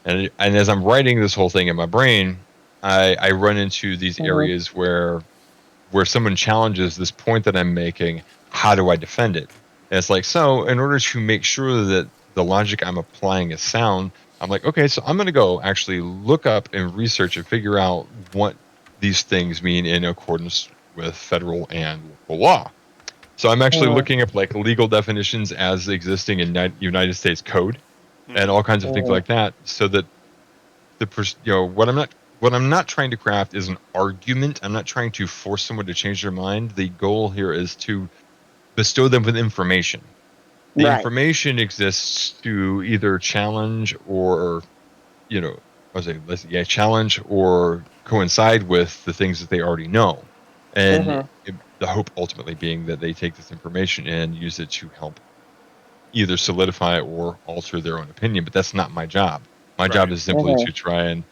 And as I'm writing this whole thing in my brain, I run into these areas where someone challenges this point that I'm making. How do I defend it? And it's so in order to make sure that the logic I'm applying is sound, I'm okay, so I'm going to go actually look up and research and figure out what these things mean in accordance with federal and local law. So I'm actually looking up legal definitions as existing in United States code. And all kinds of things like that, so that what I'm not trying to craft is an argument. I'm not trying to force someone to change their mind. The goal here is to bestow them with information. The information exists to either challenge or, challenge or coincide with the things that they already know, and the hope ultimately being that they take this information and use it to help either solidify or alter their own opinion. But that's not my job. My job is simply to try and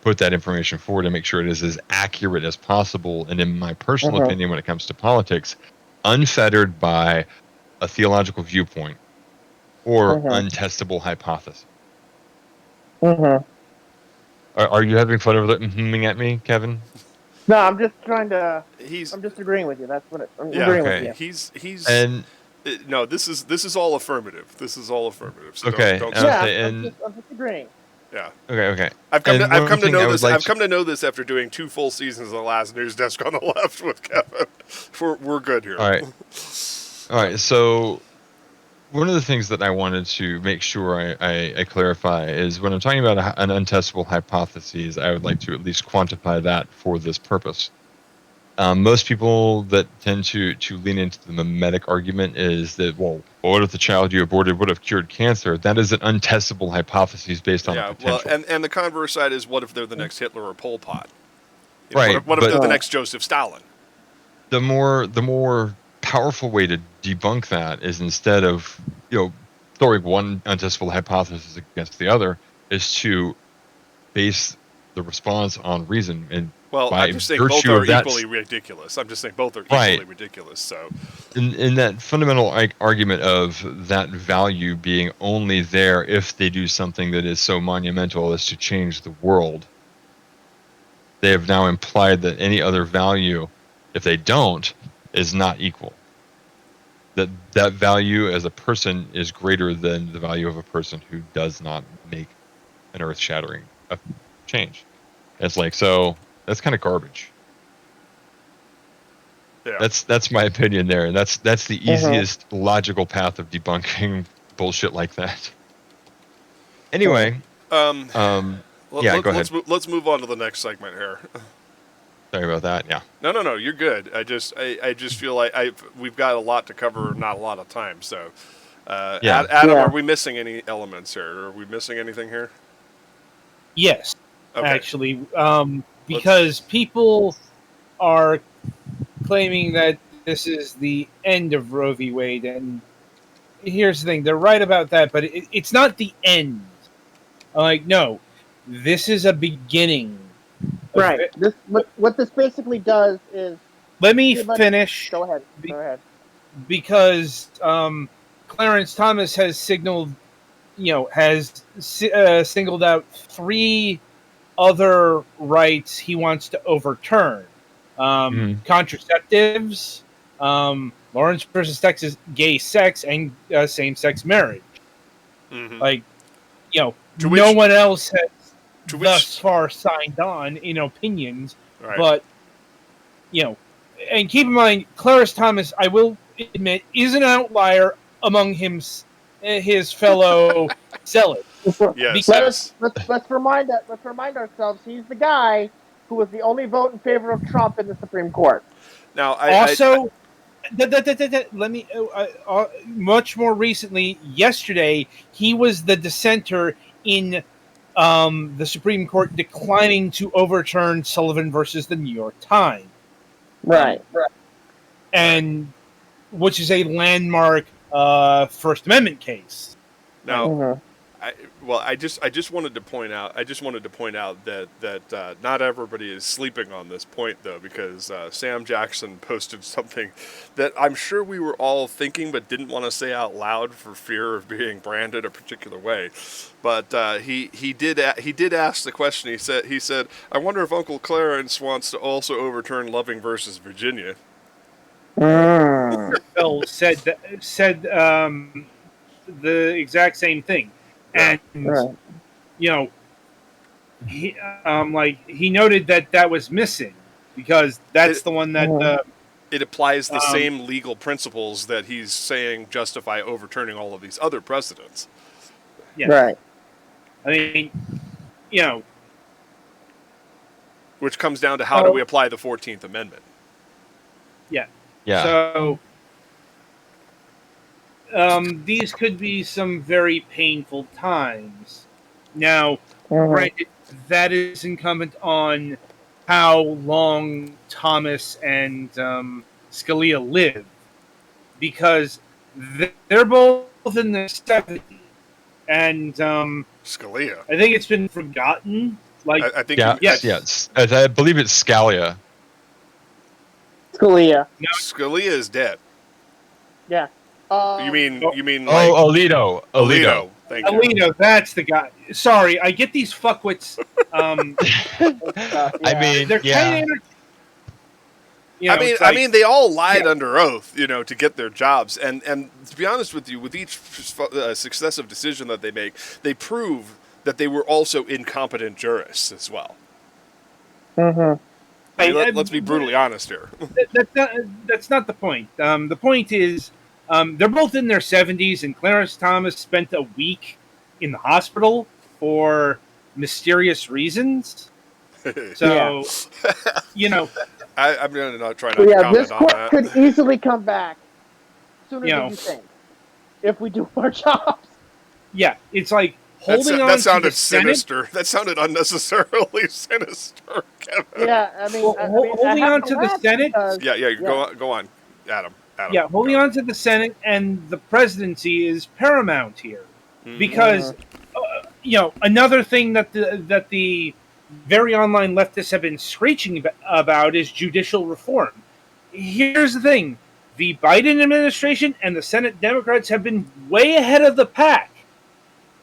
put that information forward and make sure it is as accurate as possible. And in my personal opinion, when it comes to politics, unfettered by a theological viewpoint or Mhm. untestable hypothesis. Mhm. Are you having fun over there humming at me, Kevin? No, I'm just trying to. He's I'm just agreeing with you. That's what I'm yeah. agreeing with Okay. you. He's And no. This is all affirmative. This is all affirmative. So okay, don't I would Yeah, stop. say, I'm just agreeing. Yeah. okay. I've And come one to thing know I would this. like I've come to know this after doing 2 full seasons of the last news desk on the left with Kevin. We're good here. All right. So one of the things that I wanted to make sure I clarify is when I'm talking about an untestable hypothesis, I would like to at least quantify that for this purpose. Most people that tend to lean into the mimetic argument is that, well, what if the child you aborted would have cured cancer? That is an untestable hypothesis based on a Yeah. Well, potential. and the converse side is, what if they're the next Hitler or Pol Pot? You know, Right, what if but they're the Right. next Joseph Stalin? the more powerful way to debunk that is, instead of throwing one untestable hypothesis against the other, is to base the response on reason, and Well, I'm by just saying both virtue are of that, equally ridiculous. I'm just saying both are right, equally ridiculous. So in that fundamental argument of that value being only there if they do something that is so monumental as to change the world, they have now implied that any other value, if they don't, is not equal. That value as a person is greater than the value of a person who does not make an earth-shattering change. It's like, so that's kind of garbage. yeah. That's my opinion there, and that's the Mhm. easiest logical path of debunking bullshit like that. Anyway, Um. yeah, go ahead. Let's move on to the next segment here. Sorry about that. Yeah. No, you're good. I just feel like we've got a lot to cover, not a lot of time. So, Yeah. Adam, Yeah. are we missing any elements here? Are we missing anything here? Yes, Okay. actually, because people are claiming that this is the end of Roe v. Wade, and here's the thing: they're right about that, but it's not the end. Like, no, this is a beginning. Right. This what this basically does is Let me give us. finish, Go ahead. Go ahead. because Clarence Thomas has singled out 3 other rights he wants to overturn. Contraceptives, Lawrence versus Texas, gay sex, and same-sex marriage. Mm-hmm. Like, To no which- one else has to thus which- far signed on in opinions, Right. but and keep in mind, Clarence Thomas, I will admit, is an outlier among his fellow zealots. Yes. Let's remind ourselves he's the guy who was the only vote in favor of Trump in the Supreme Court. Now, Also, let me. Much more recently, yesterday, he was the dissenter in the Supreme Court declining to overturn Sullivan versus the New York Times. Right. And which is a landmark First Amendment case. now, Mhm. I just wanted to point out. that not everybody is sleeping on this point, though, because Sam Jackson posted something that I'm sure we were all thinking but didn't want to say out loud for fear of being branded a particular way. But he did ask the question. He said, "I wonder if Uncle Clarence wants to also overturn Loving versus Virginia." Bill said the exact same thing, Yeah. and Right. he noted that was missing because that's the one that It applies the same legal principles that he's saying justify overturning all of these other precedents. yes. Right. I mean, Which comes down to how do we apply the 14th Amendment? yeah. Yeah. So these could be some very painful times. Now, granted, that is incumbent on how long Thomas and Scalia live, because they're both in the 70s, and Scalia. I think it's been forgotten. Like, I think yes. I believe it's Scalia. Scalia. Scalia is dead. Yeah. You mean like Oh, Alito. Thank you. Alito, that's the guy. Sorry, I get these fuckwits. I mean, They're yeah. kind of. You know, I mean, it's like, they all lied under oath, to get their jobs. And to be honest with you, with each successive decision that they make, they prove that they were also incompetent jurists as well. Mm-hmm. I mean, let's be brutally honest here. that's not the point. The point is, they're both in their 70s, and Clarence Thomas spent a week in the hospital for mysterious reasons. So, I'm going to try not So to yeah, comment this on court that. could easily come back sooner You than know. you think if we do our jobs. Yeah, it's like holding on That to sounded the Senate. sinister. That sounded unnecessarily sinister, Kevin. Yeah, I mean, Holding on to the Senate. Yeah. Go on, Adam. Yeah, holding on to the Senate and the presidency is paramount here, because another thing that the very online leftists have been screeching about is judicial reform. Here's the thing: the Biden administration and the Senate Democrats have been way ahead of the pack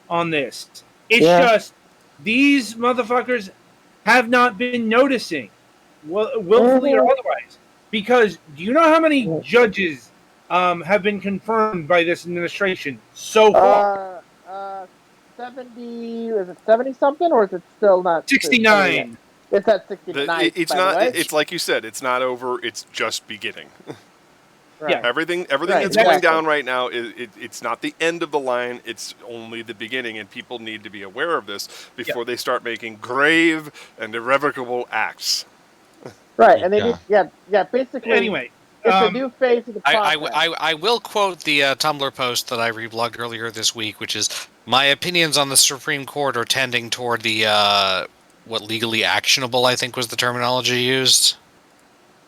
on this. It's just these motherfuckers have not been noticing, willfully or otherwise. Because do you know how many judges have been confirmed by this administration so far? 70, is it 70 something, or is it still not? 69. It's at 69. It's by not. the way. It's like you said. It's not over. It's just beginning. Right. Yeah. Everything Right, that's going exactly. down right now it's not the end of the line. It's only the beginning, and people need to be aware of this before they start making grave and irrevocable acts. Right, and they Yeah. need, basically. Anyway, it's a new phase of the process. I will quote the Tumblr post that I reblogged earlier this week, which is, my opinions on the Supreme Court are tending toward the, legally actionable, I think was the terminology used.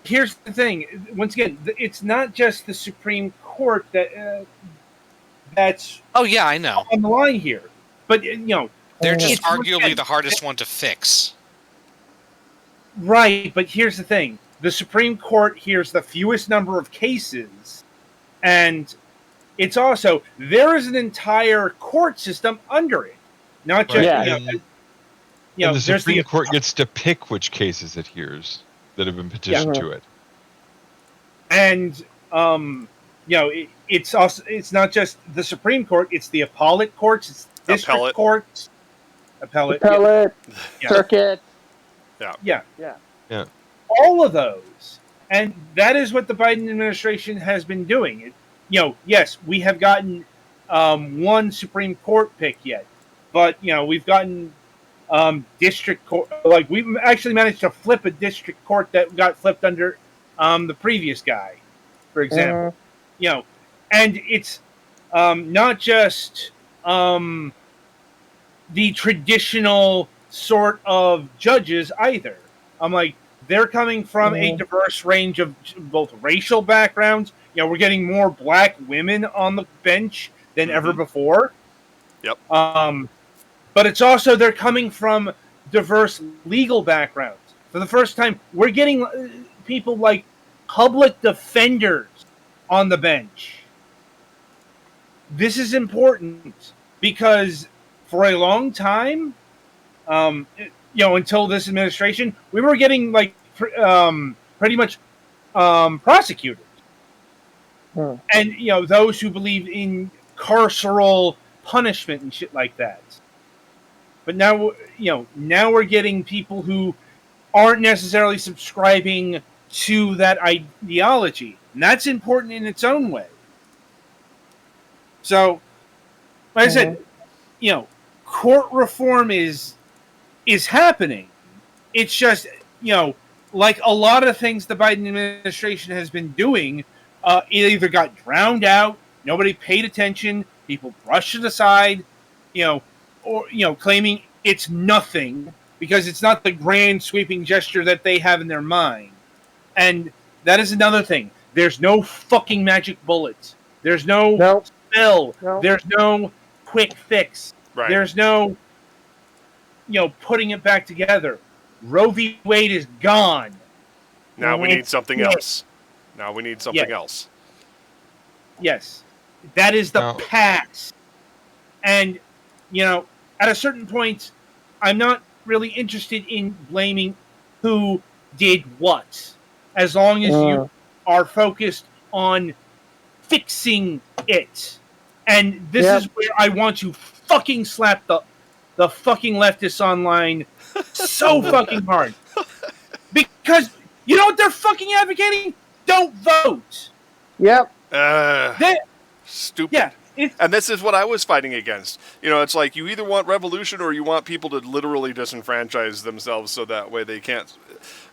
here's the thing. Once again, it's not just the Supreme Court that's Oh yeah, I know. on the line here, but They're just It's once arguably again- the hardest one to fix. right. But here's the thing: the Supreme Court hears the fewest number of cases, and it's also there is an entire court system under it, not just Right. And the there's Supreme the Court gets to pick which cases it hears that have been petitioned to it. and it's also, it's not just the Supreme Court; it's the appellate courts, it's district Appellate. courts, appellate, yeah. circuit. Yeah. Yeah. All of those. And that is what the Biden administration has been doing. Yes, we have gotten one Supreme Court pick yet, but we've gotten district court. Like, we've actually managed to flip a district court that got flipped under the previous guy, for example. And it's not just the traditional sort of judges either. I'm like, they're coming from a diverse range of both racial backgrounds. We're getting more black women on the bench than ever before. Yep. But it's also they're coming from diverse legal backgrounds. For the first time, we're getting people like public defenders on the bench. This is important because for a long time, until this administration, we were getting pretty much prosecutors, and those who believe in carceral punishment and shit like that. But now, now we're getting people who aren't necessarily subscribing to that ideology, and that's important in its own way. So, like I said, court reform is happening. It's just, like a lot of things the Biden administration has been doing, it either got drowned out, nobody paid attention, people brushed it aside, or claiming it's nothing because it's not the grand sweeping gesture that they have in their mind. And that is another thing. There's no fucking magic bullets. There's no spell. Nope. There's no quick fix. Right. There's no putting it back together. Roe v. Wade is gone. Now we need something Yes. else. Now we need something Yes. else. Yes. That is the No. past. And, at a certain point, I'm not really interested in blaming who did what. As long as you are focused on fixing it. And this is where I want to fucking slap the fucking leftists online so fucking hard. Because you know what they're fucking advocating? Don't vote. Yep. Stupid. Yeah. And this is what I was fighting against. It's like you either want revolution or you want people to literally disenfranchise themselves so that way they can't.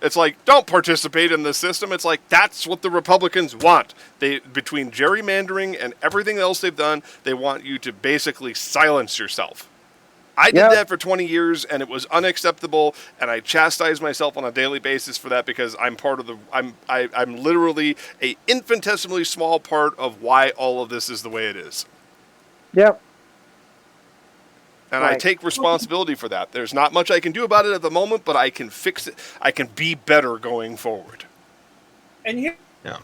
It's like, don't participate in the system. It's like, that's what the Republicans want. Between gerrymandering and everything else they've done, they want you to basically silence yourself. I did that for 20 years, and it was unacceptable, and I chastise myself on a daily basis for that because I'm part of I'm literally a infinitesimally small part of why all of this is the way it is. Yep. And I take responsibility for that. There's not much I can do about it at the moment, but I can fix it. I can be better going forward. And here... Yeah.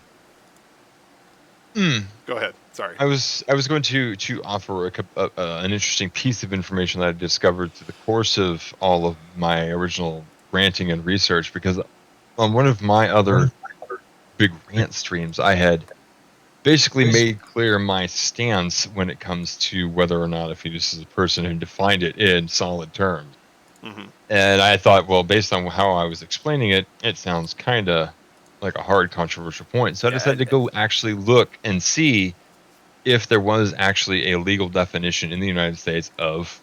Go ahead. Sorry. I was going to offer an interesting piece of information that I discovered through the course of all of my original ranting and research, because on one of my other big rant streams, I had basically made clear my stance when it comes to whether or not a fetus is a person, and defined it in solid terms. Mm-hmm. And I thought, well, based on how I was explaining it, it sounds kind of like a hard, controversial point. So I decided to go actually look and see if there was actually a legal definition in the United States of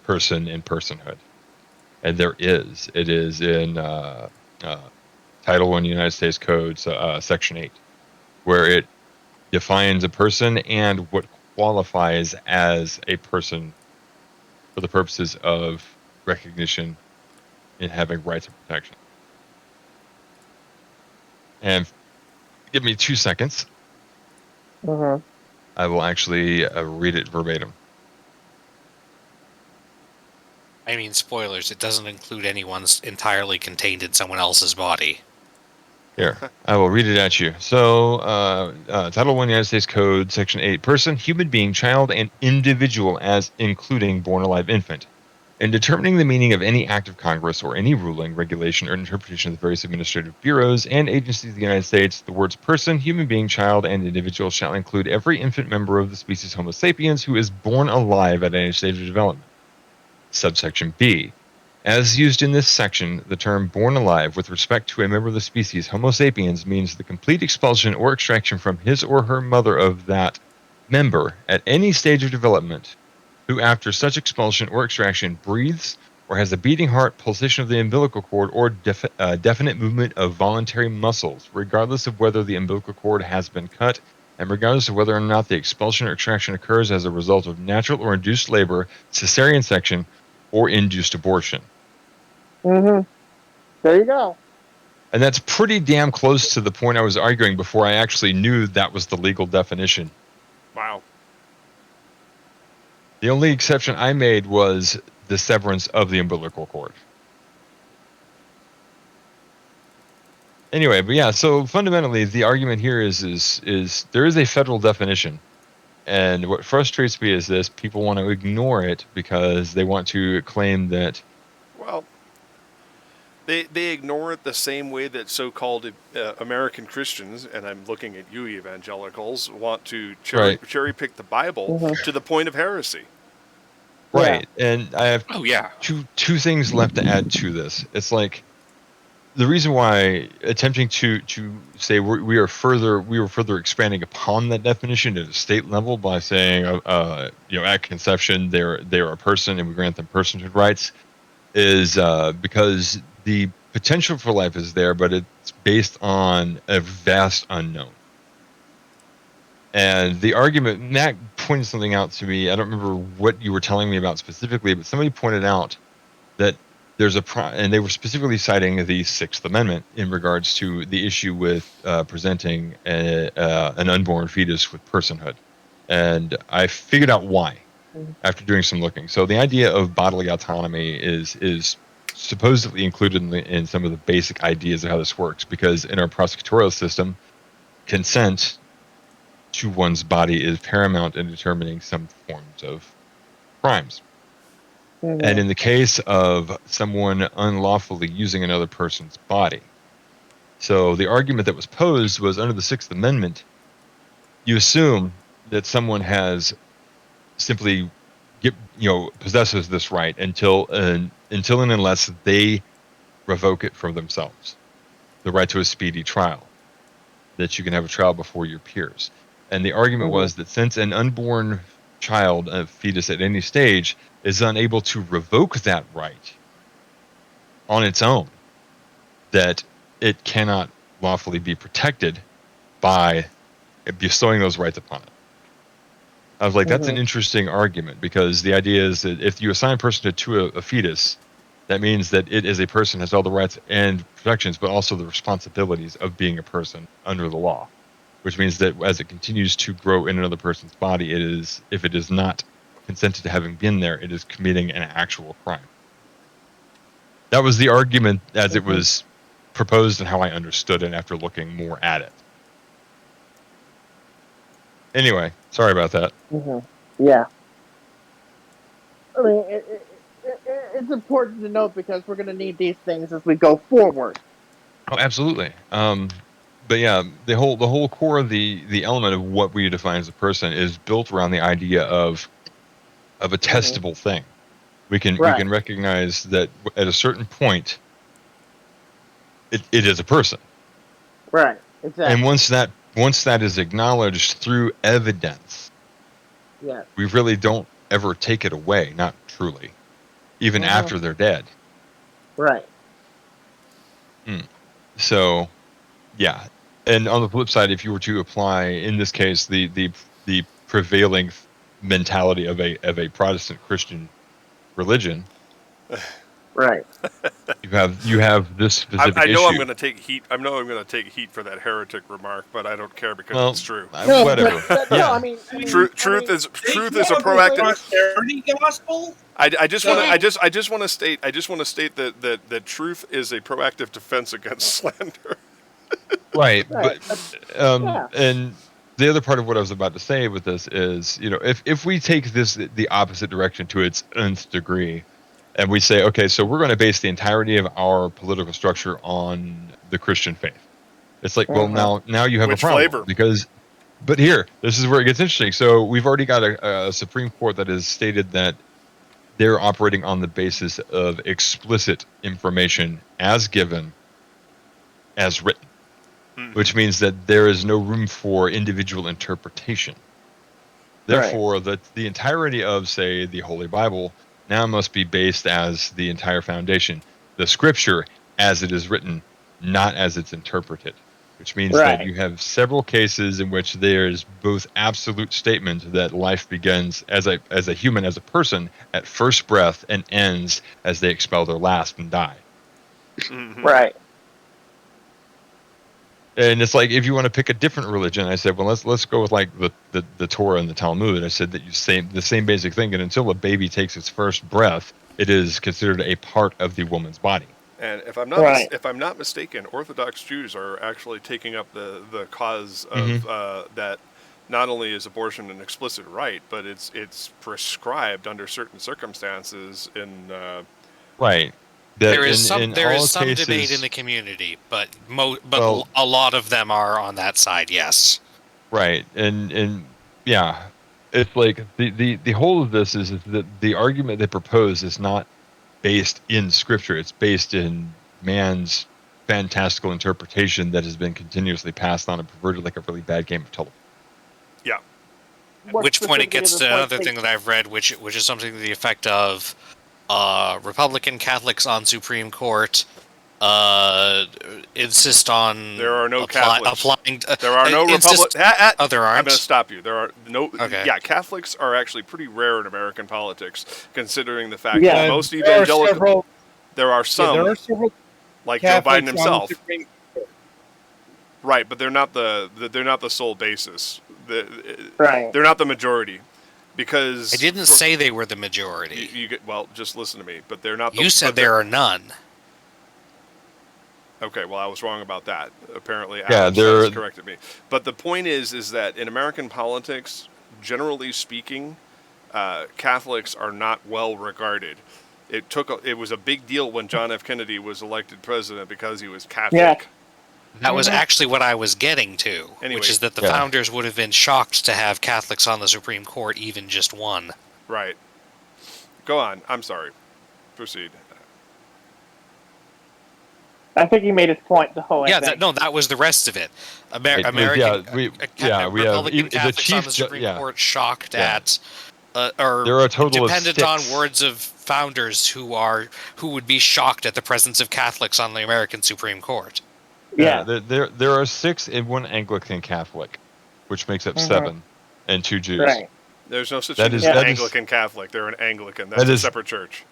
person and personhood. And there is. It is in Title I United States Code, Section 8, where it defines a person and what qualifies as a person for the purposes of recognition and having rights and protection. And give me 2 seconds. I will actually read it verbatim. I mean, spoilers, it doesn't include anyone's entirely contained in someone else's body. Here, I will read it at you. So, Title I United States Code, Section 8, person, human being, child, and individual as including born alive infant. In determining the meaning of any act of Congress or any ruling, regulation, or interpretation of the various administrative bureaus and agencies of the United States, the words person, human being, child, and individual shall include every infant member of the species Homo sapiens who is born alive at any stage of development. Subsection B. As used in this section, the term born alive with respect to a member of the species Homo sapiens means the complete expulsion or extraction from his or her mother of that member at any stage of development who after such expulsion or extraction breathes or has a beating heart, pulsation of the umbilical cord, or definite movement of voluntary muscles, regardless of whether the umbilical cord has been cut and regardless of whether or not the expulsion or extraction occurs as a result of natural or induced labor, cesarean section, or induced abortion. There you go. And that's pretty damn close to the point I was arguing before I actually knew that was the legal definition. Wow. The only exception I made was the severance of the umbilical cord. Anyway, but yeah, so fundamentally the argument here is there is a federal definition. And what frustrates me is this: people want to ignore it because they want to claim that. Well, they ignore it the same way that so-called American Christians, and I'm looking at you evangelicals, want to cherry pick the Bible to the point of heresy. Right, and I have two things left to add to this. It's like the reason why attempting to say we were further expanding upon that definition at a state level by saying at conception they're a person and we grant them personhood rights is because the potential for life is there, but it's based on a vast unknown. And the argument, Matt pointed something out to me. I don't remember what you were telling me about specifically, but somebody pointed out that there's and they were specifically citing the Sixth Amendment in regards to the issue with presenting an unborn fetus with personhood. And I figured out why after doing some looking. So the idea of bodily autonomy is supposedly included in some of the basic ideas of how this works, because in our prosecutorial system, consent to one's body is paramount in determining some forms of crimes. And in the case of someone unlawfully using another person's body, so the argument that was posed was under the Sixth Amendment, you assume that someone has simply possesses this right until and unless they revoke it for themselves, the right to a speedy trial, that you can have a trial before your peers. And the argument was that since an unborn child, a fetus at any stage, is unable to revoke that right on its own, that it cannot lawfully be protected by bestowing those rights upon it. I was like, that's an interesting argument, because the idea is that if you assign personhood to a fetus, that means that it as a person has all the rights and protections, but also the responsibilities of being a person under the law, which means that as it continues to grow in another person's body, if it is not consented to having been there, it is committing an actual crime. That was the argument as it was proposed and how I understood it after looking more at it. Anyway, sorry about that. Yeah. I mean, it's important to note because we're going to need these things as we go forward. Oh, absolutely. But yeah, the whole core of the element of what we define as a person is built around the idea of a testable thing. We can recognize that at a certain point, it is a person. Right. Exactly. And once that is acknowledged through evidence, we really don't ever take it away, not truly, even after they're dead. Right. So, yeah. And on the flip side, if you were to apply, in this case, the prevailing mentality of a Protestant Christian religion, right? You have this specific I know issue. I'm going to take heat. I know I'm going to take heat for that heretic remark, but I don't care because it's true. Whatever. No, I mean, truth is a proactive. Prosperity gospel. I just want to state that truth is a proactive defense against slander. Right. But and the other part of what I was about to say with this is, if we take this the opposite direction to its nth degree, and we say, okay, so we're going to base the entirety of our political structure on the Christian faith. It's like, well, now you have a problem but here, this is where it gets interesting. So we've already got a Supreme Court that has stated that they're operating on the basis of explicit information as given, as written, which means that there is no room for individual interpretation. Therefore, the entirety of, say, the Holy Bible now must be based as the entire foundation, the scripture as it is written, not as it's interpreted, which means that you have several cases in which there's both absolute statement that life begins as a human, as a person, at first breath and ends as they expel their last and die. Right. And it's like, if you want to pick a different religion, I said, well, let's go with like the Torah and the Talmud. I said that you say the same basic thing, and until a baby takes its first breath, it is considered a part of the woman's body. And if I'm not mistaken, Orthodox Jews are actually taking up the cause of that. Not only is abortion an explicit right, but it's prescribed under certain circumstances in. Right. There is some debate in the community, but a lot of them are on that side. Yes. Right, and yeah, it's like the whole of this is that the argument they propose is not based in scripture. It's based in man's fantastical interpretation that has been continuously passed on and perverted like a really bad game of telephone. Yeah. At which point it gets to another thing that I've read, which is something to the effect of. Republican Catholics on Supreme Court insist on there are no Catholics. There are no Republicans. Oh, there aren't. I'm going to stop you. There are no. Okay. Yeah, Catholics are actually pretty rare in American politics, considering the fact that most evangelical. There are some. There are several like Catholics Joe Biden himself. Right, but they're not the sole basis. They're not the majority. Because I didn't say they were the majority. Well, just listen to me. But they're not. You said there are none. Okay, well, I was wrong about that. Apparently, Yeah, Alex they're- has corrected me. But the point is that in American politics, generally speaking, Catholics are not well regarded. It was a big deal when John F. Kennedy was elected president because he was Catholic. Yeah. That was actually what I was getting to, Anyway. which is that the Yeah. founders would have been shocked to have Catholics on the Supreme Court, even just one. Right. Go on. I'm sorry. Proceed. I think he made his point. The whole Yeah, thing. that was the rest of it. Right, American, we have Republican the Catholics on chief the ju- Supreme yeah. Court shocked Yeah. at, or There are a total of dependent 6. on words of founders who would be shocked at the presence of Catholics on the American Supreme Court. Yeah. There are 6 and 1 Anglican Catholic, which makes up 7, and 2 Jews. Right. There's no such That thing is- as an that is- Anglican Catholic. They're an Anglican. That's That a is- separate church.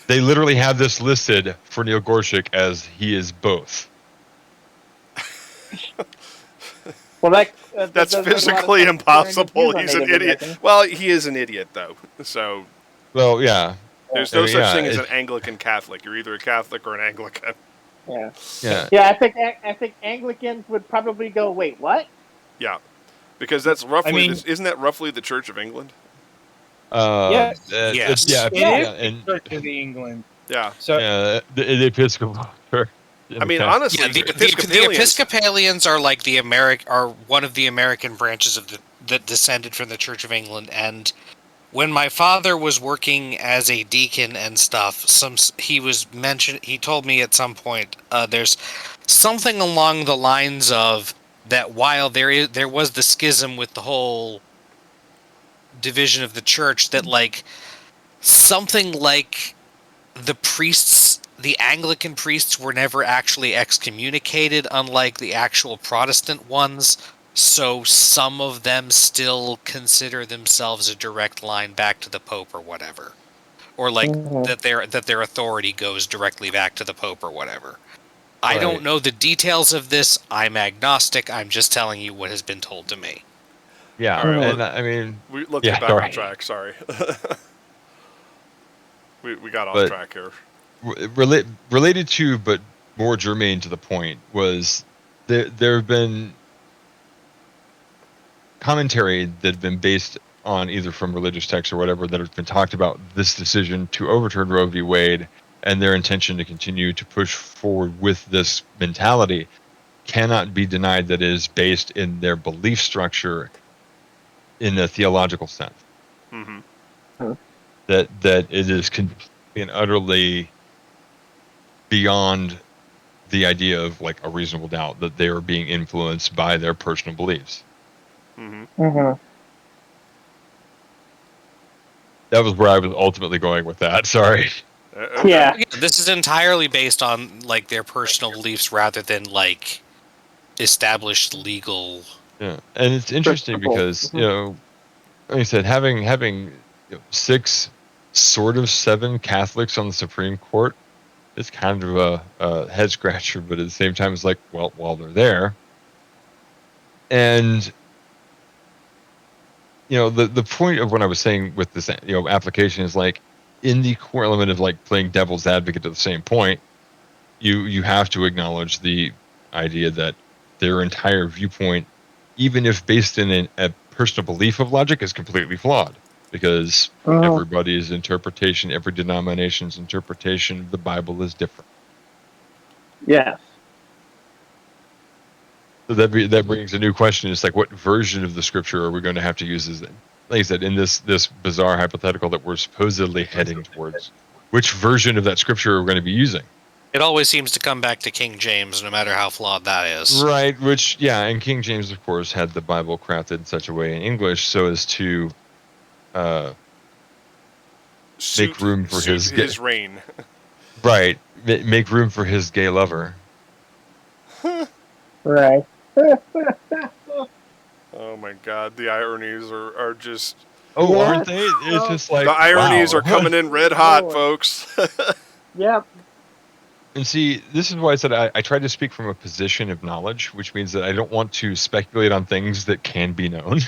They literally have this listed for Neil Gorsuch as he is both. Well, That's that does make a lot of physically sense impossible. considering He's the an views on idiot. Native Well, he is an idiot, though. So Well, yeah, there's no Yeah, such thing as it- an Anglican Catholic. You're either a Catholic or an Anglican. Americans. yeah. Yeah, I think Anglicans would probably go, wait, what? Yeah, because that's roughly. mean- Isn't that roughly the Church of England? Yes. Yes. Yeah, It yeah, is and Church of England. Yeah. So yeah, the Episcopal Church. I mean, Okay. honestly, Yeah, the Episcopalians. Episcopalians are like are one of the American branches of that descended from the Church of England. And when my father was working as a deacon and stuff, he told me at some point there's something along the lines of that while there was the schism with the whole division of the church, that like something like the Anglican priests were never actually excommunicated, unlike the actual Protestant ones. So some of them still consider themselves a direct line back to the Pope or whatever, or like that their authority goes directly back to the Pope or whatever. I Right. don't know the details of this. I'm agnostic. I'm just telling you what has been told to me. Yeah, All right, and I mean, Let's Yeah, get back on sorry. track. Sorry. we got off But- track here. related to, but more germane to the point, was there have been commentary that have been based on either from religious texts or whatever that have been talked about this decision to overturn Roe v. Wade and their intention to continue to push forward with this mentality cannot be denied that it is based in their belief structure in a theological sense. Mm-hmm. That it is completely and utterly beyond the idea of like a reasonable doubt that they are being influenced by their personal beliefs. Mm-hmm. That was where I was ultimately going with that. Sorry. Okay. Yeah. This is entirely based on like their personal beliefs rather than like established legal. Yeah, and it's interesting Principles. because like I said, having 6, sort of 7 Catholics on the Supreme Court is kind of a head scratcher, but at the same time, it's like, well, while they're there, and the point of what I was saying with this application is like in the core element of like playing devil's advocate at the same point, you have to acknowledge the idea that their entire viewpoint, even if based in a personal belief of logic, is completely flawed because everybody's interpretation, every denomination's interpretation of the Bible is different. Yes. So that brings a new question. It's like, what version of the scripture are we going to have to use? Like I said, in this bizarre hypothetical that we're supposedly heading towards, which version of that scripture are we going to be using? It always seems to come back to King James, no matter how flawed that is. Right, which, yeah, and King James, of course, had the Bible crafted in such a way in English so as to make room for his reign. Right, make room for his gay lover. Right. Oh my God, the ironies are just Oh, Yeah. aren't they? It's just like the ironies wow. are coming in red hot, Lord. folks. Yep. And see, this is why I said I try to speak from a position of knowledge, which means that I don't want to speculate on things that can be known.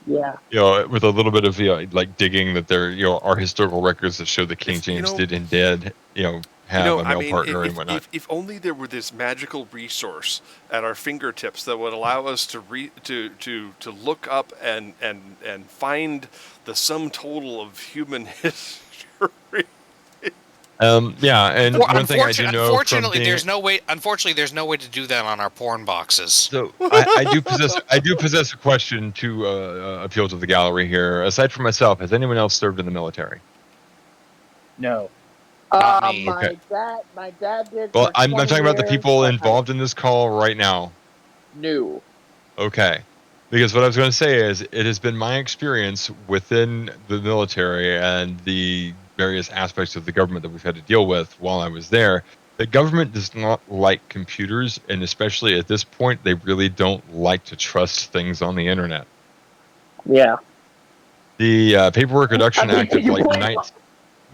Yeah. With a little bit of like digging that there are historical records that show that King It's, James did indeed have a male partner and whatnot. if only there were this magical resource at our fingertips that would allow us to look up and find the sum total of human history. Yeah, and one thing I do know from unfortunately, being, there's no way. Unfortunately, there's no way to do that on our porn boxes. so I do possess a question to appeal to the gallery here. Aside from myself, has anyone else served in the military? No. Not me. Okay. My dad did. Well, for I'm 20 talking about the years, people but involved in this call right now. I knew. Okay. Because what I was going to say is, it has been my experience within the military and the various aspects of the government that we've had to deal with while I was there. The government does not like computers, and especially at this point, they really don't like to trust things on the internet. Yeah. The Paperwork Reduction Act of you like blame-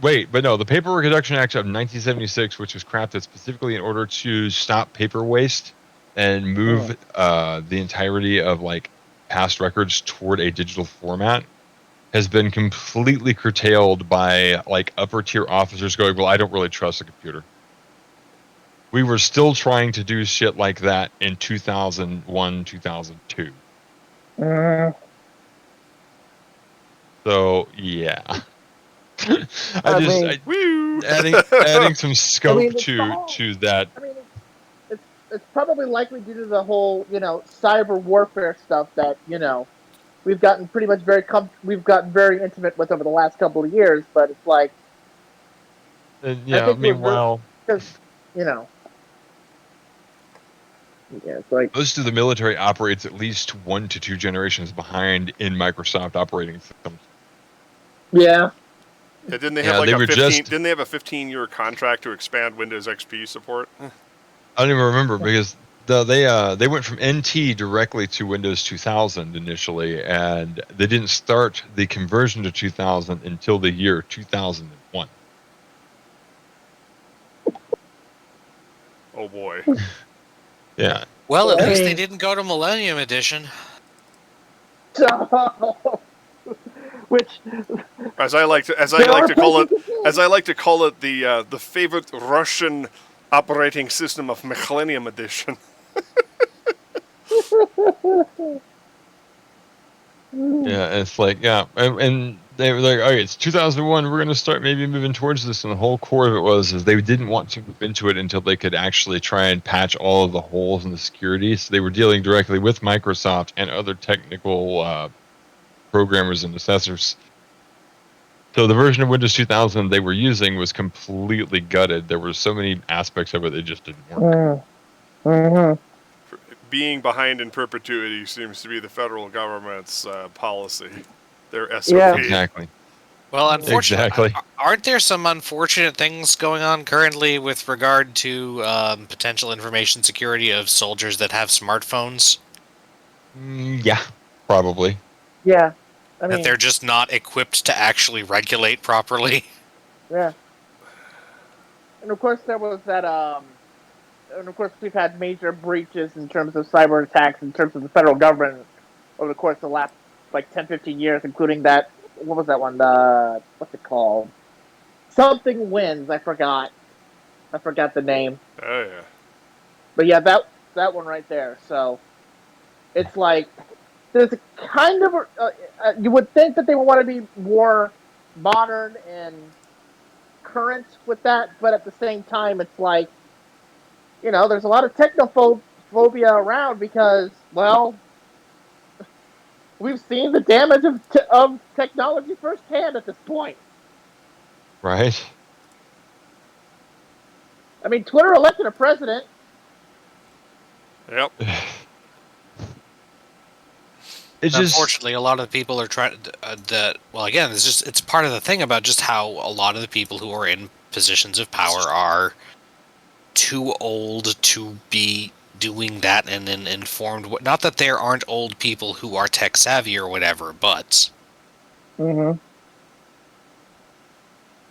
the Paperwork Reduction Act of 1976, which was crafted specifically in order to stop paper waste and move the entirety of like past records toward a digital format, has been completely curtailed by like upper tier officers going, well, I don't really trust a computer. We were still trying to do shit like that in 2001, 2002. So yeah. Adding some scope to that. I mean, it's probably likely due to the whole cyber warfare stuff that we've gotten pretty much we've gotten very intimate with over the last couple of years. But it's like, meanwhile, because it's like most of the military operates at least 1 to 2 generations behind in Microsoft operating systems. Yeah. Yeah, didn't they have Didn't they have a 15-year contract to expand Windows XP support? I don't even remember, because they went from NT directly to Windows 2000 initially, and they didn't start the conversion to 2000 until the year 2001. Oh boy. Yeah. Well, at least they didn't go to Millennium Edition. Which, as I like to call it, the favorite Russian operating system of Millennium Edition. Yeah, it's like, yeah, and they were like, okay, it's 2001, we're going to start maybe moving towards this, and the whole core of it was they didn't want to move into it until they could actually try and patch all of the holes in the security. So they were dealing directly with Microsoft and other technical programmers and assessors. So the version of Windows 2000 they were using was completely gutted. There were so many aspects of it that just didn't work. Being behind in perpetuity seems to be the federal government's policy. Their SOP. Yeah. Exactly. Well, unfortunately, aren't there some unfortunate things going on currently with regard to potential information security of soldiers that have smartphones? Yeah, probably. Yeah. I mean, that they're just not equipped to actually regulate properly. Yeah. And of course there was that and of course we've had major breaches in terms of cyber attacks in terms of the federal government over the course of the last like 10-15 years, including that, what was that one, what's it called, something wins, I forgot the name. Oh yeah. But yeah, that one right there. So it's like there's a kind of you would think that they would want to be more modern and current with that, but at the same time, it's like, there's a lot of technophobia around because, well, we've seen the damage of technology firsthand at this point. Right. I mean, Twitter elected a president. Yep. Unfortunately, a lot of the people are trying to. Well, again, it's part of the thing about just how a lot of the people who are in positions of power are too old to be doing that and then informed. Not that there aren't old people who are tech savvy or whatever, but.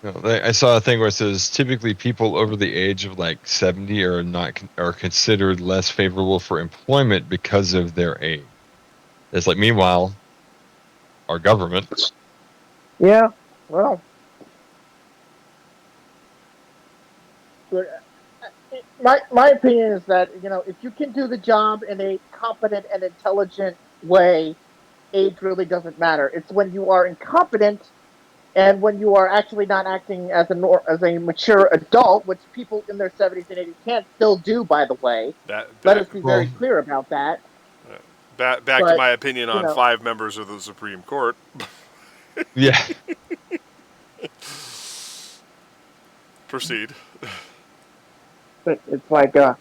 I saw a thing where it says typically people over the age of like 70 are considered less favorable for employment because of their age. It's like, meanwhile, our government. Yeah, well. My opinion is that if you can do the job in a competent and intelligent way, age really doesn't matter. It's when you are incompetent and when you are actually not acting as a mature adult, which people in their 70s and 80s can still do, by the way. That, Let back, us be Well, very clear about that. back to But my opinion on 5 members of the Supreme Court. yeah. Proceed. it's like yeah,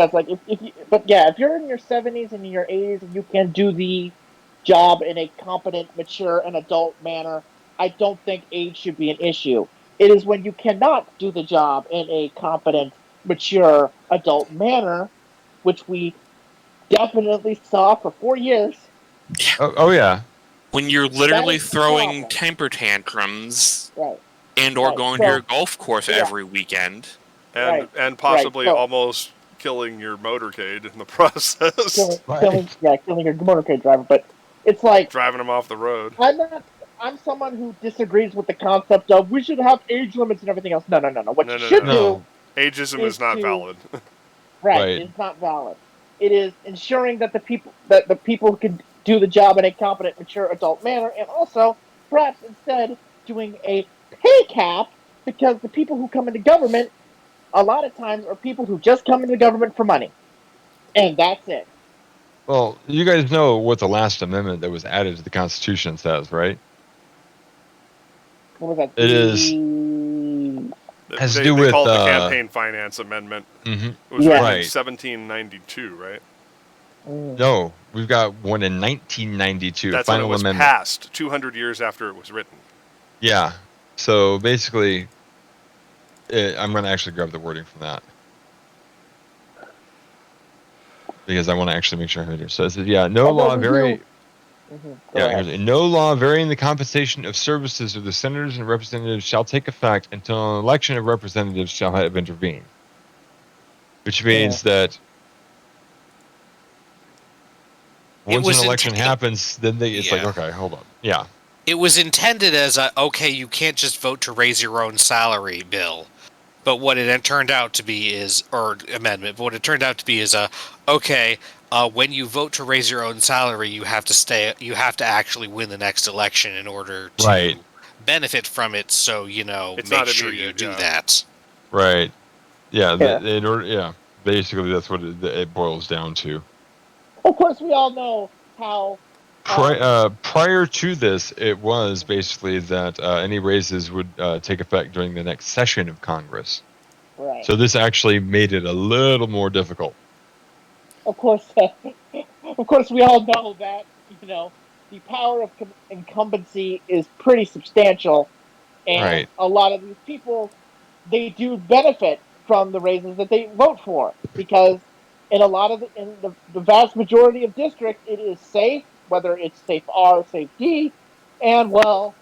it's like if you're in your 70s and your 80s and you can do the job in a competent, mature, and adult manner, I don't think age should be an issue. It is when you cannot do the job in a competent, mature, adult manner, which we definitely saw for 4 years. Oh yeah. When you're That literally is the throwing problem. temper tantrums Right. and or Right. going to So your golf course yeah. every weekend. and Right. possibly So almost killing your motorcade in the process. Right. killing a motorcade driver, but it's like Driving them off the road. I'm not. I'm someone who disagrees with the concept of we should have age limits and everything else. No, no, no, no. What No, you no, no, should no. do No. Ageism is is not to valid. right. Right. It's not valid. It is ensuring that the people can do the job in a competent, mature, adult manner, and also perhaps instead doing a pay cap because the people who come into government a lot of times are people who just come into government for money, and that's it. Well, you guys know what the last amendment that was added to the Constitution says, right? What was that? It is has to do They with call it the Campaign Finance Amendment. mhm. It was Yeah. written in Right. 1792, right? No, we've got one in 1992, That's when it final was amendment. passed, 200 years after it was written. Yeah. So basically, I'm going to actually grab the wording from that because I want to actually make sure I heard it. So it says, yeah, no Although law we vary. Go Yeah, ahead. here's it. No law varying the compensation of services of the senators and representatives shall take effect until an election of representatives shall have intervened. Which means that It once an was election happens, then it's like, yeah. okay, hold on. Yeah. It was intended as a okay, you can't just vote to raise your own salary bill. But what it turned out to be is, or amendment, but what it turned out to be is okay, when you vote to raise your own salary, you have to actually win the next election in order to Right. benefit from it. So, It's make not sure you immediate, do yeah. that. Right. Yeah. Yeah. In order, yeah. Basically, that's what it boils down to. Of course, we all know how. Prior to this, it was basically that any raises would take effect during the next session of Congress. Right. So this actually made it a little more difficult. Of course, we all know that the power of incumbency is pretty substantial, and Right. a lot of these people they do benefit from the raises that they vote for because in a lot of the vast majority of districts it is safe, whether it's safe R or safe D, and well,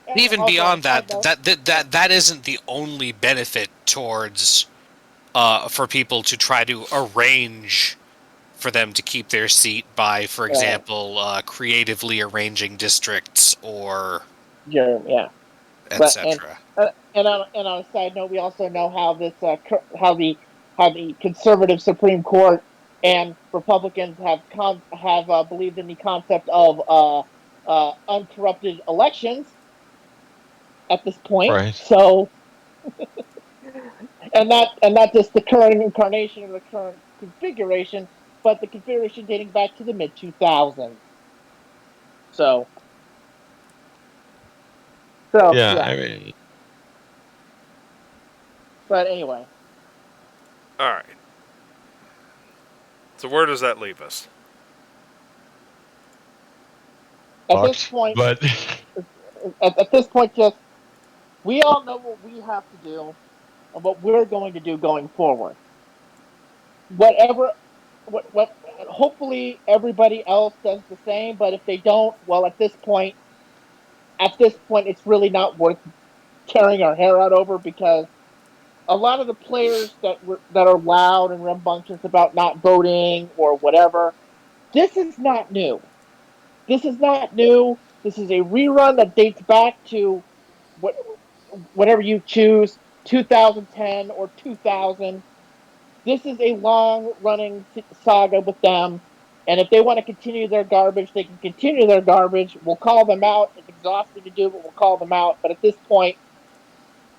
and Even also on a beyond side that, note, that isn't the only benefit towards for people to try to arrange for them to keep their seat by, for example, creatively arranging districts or yeah. But etc. and on a side note, we also know how this how the conservative Supreme Court and Republicans have believed in the concept of uncorrupted elections at this point. Right. So and not just the current incarnation or the current configuration, but the configuration dating back to the mid 2000s. So Yeah. yeah. I mean, But anyway, All right. So where does that leave us? at this fucked, point, but at this point, just we all know what we have to do and what we're going to do going forward. Whatever, what hopefully everybody else does the same. But if they don't, well, at this point, it's really not worth tearing our hair out over because a lot of the players that are loud and rambunctious about not voting or whatever, this is not new. This is not new. This is a rerun that dates back to what whatever you choose 2010 or 2000. This is a long-running saga with them, and if they want to continue their garbage, they can continue their garbage. We'll call them out. It's exhausting to do, but we'll call them out. But at this point,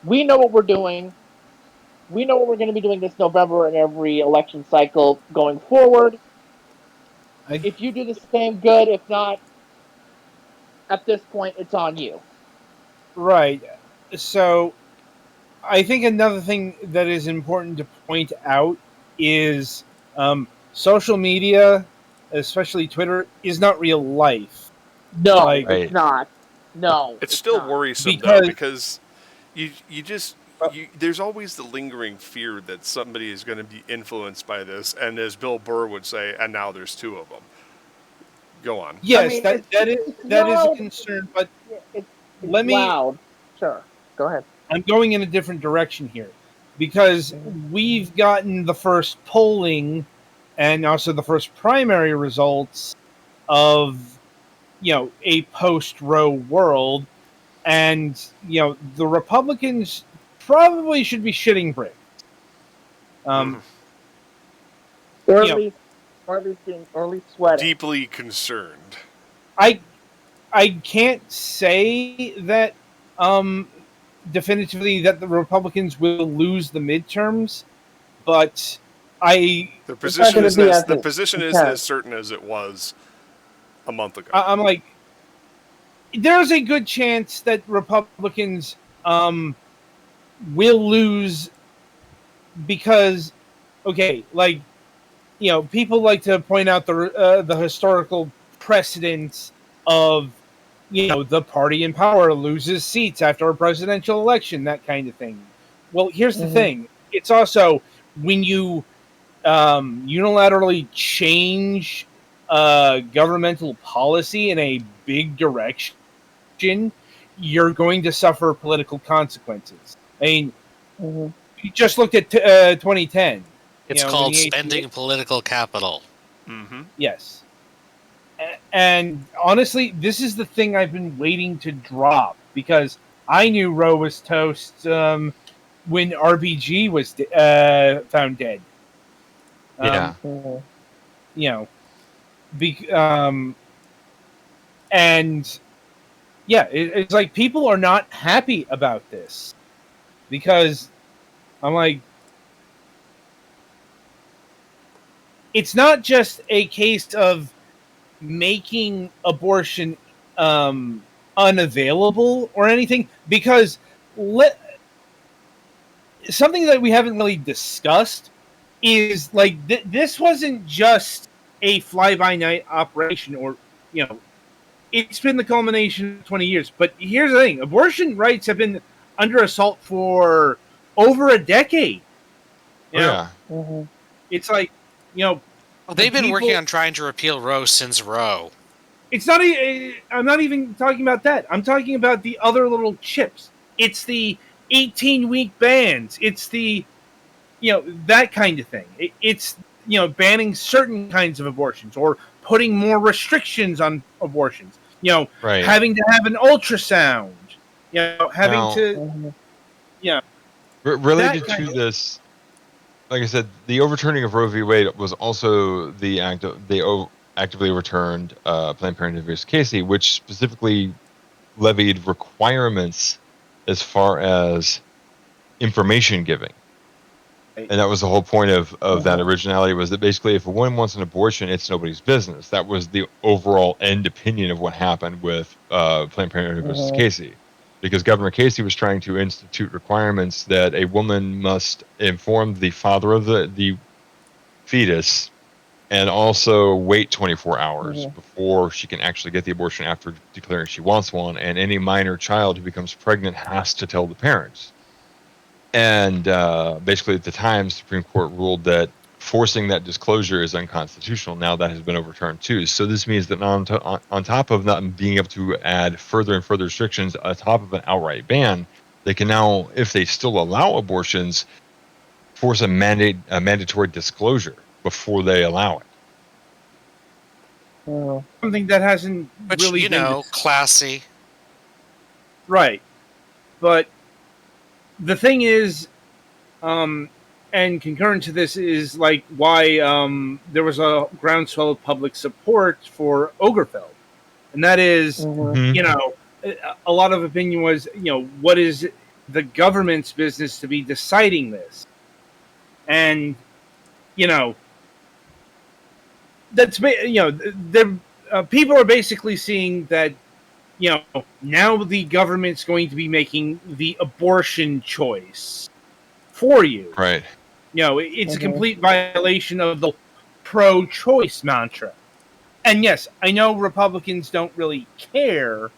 we know what we're doing. We know what we're going to be doing this November and every election cycle going forward. If you do the same, good. If not, at this point, it's on you. Right. So I think another thing that is important to point out is social media, especially Twitter, is not real life. No, Like- it's not. No, It's still not. worrisome Because- though, because there's always the lingering fear that somebody is going to be influenced by this, and as Bill Burr would say, and now there's two of them. Go on. Yes, I mean, that is it's a loud. concern, but It's let me- loud. Sure, go ahead. I'm going in a different direction here because we've gotten the first polling and also the first primary results of, a post-Roe world, and, the Republicans probably should be shitting bricks. Mhm. Or Yeah. at least sweating. Deeply concerned. I can't say that definitively that the Republicans will lose the midterms, but The not position gonna is be as, as the it- position is because- as certain as it was a month ago. I'm like, there's a good chance that Republicans will lose because, okay, like, people like to point out the historical precedents of, the party in power loses seats after a presidential election, that kind of thing. Well, here's the thing. It's also when you unilaterally change governmental policy in a big direction, you're going to suffer political consequences. I mean, you just looked at 2010. It's when called the spending political capital. Mm-hmm. Yes. And honestly, this is the thing I've been waiting to drop because I knew Roe was toast when RBG was found dead. Yeah. And yeah, it's like people are not happy about this because I'm like, it's not just a case of making abortion unavailable or anything, because something that we haven't really discussed is like this wasn't just a fly-by-night operation, or it's been the culmination of 20 years. But here's the thing: abortion rights have been under assault for over a decade. Yeah. It's like, Well, they've been working people- on trying to repeal Roe since Roe. It's not. I'm not even talking about that. I'm talking about the other little chips. It's the 18-week bans. It's the, that kind of thing. It's banning certain kinds of abortions or putting more restrictions on abortions. Right. Having to have an ultrasound. Having Now- to. Related that kind to of- this, like I said, the overturning of Roe v. Wade was also the act of actively overturned Planned Parenthood v. Casey, which specifically levied requirements as far as information giving. Right. And that was the whole point of that originality, was that basically if a woman wants an abortion, it's nobody's business. That was the overall end opinion of what happened with Planned Parenthood versus Casey. Because Governor Casey was trying to institute requirements that a woman must inform the father of the fetus and also wait 24 hours before she can actually get the abortion after declaring she wants one. And any minor child who becomes pregnant has to tell the parents. And basically at the time, Supreme Court ruled that forcing that disclosure is unconstitutional. Now that has been overturned too. So this means that on top of not being able to add further and further restrictions on top of an outright ban, they can now, if they still allow abortions, force a mandatory disclosure before they allow it. Something that hasn't Which, really been classy. right. But the thing is, and concurrent to this is like why there was a groundswell of public support for Ogerfeld, and that is, Mhm. a lot of opinion was, what is the government's business to be deciding this, and you know that's people are basically seeing that now the government's going to be making the abortion choice for you. Right. It's a complete violation of the pro-choice mantra. And yes, I know Republicans don't really care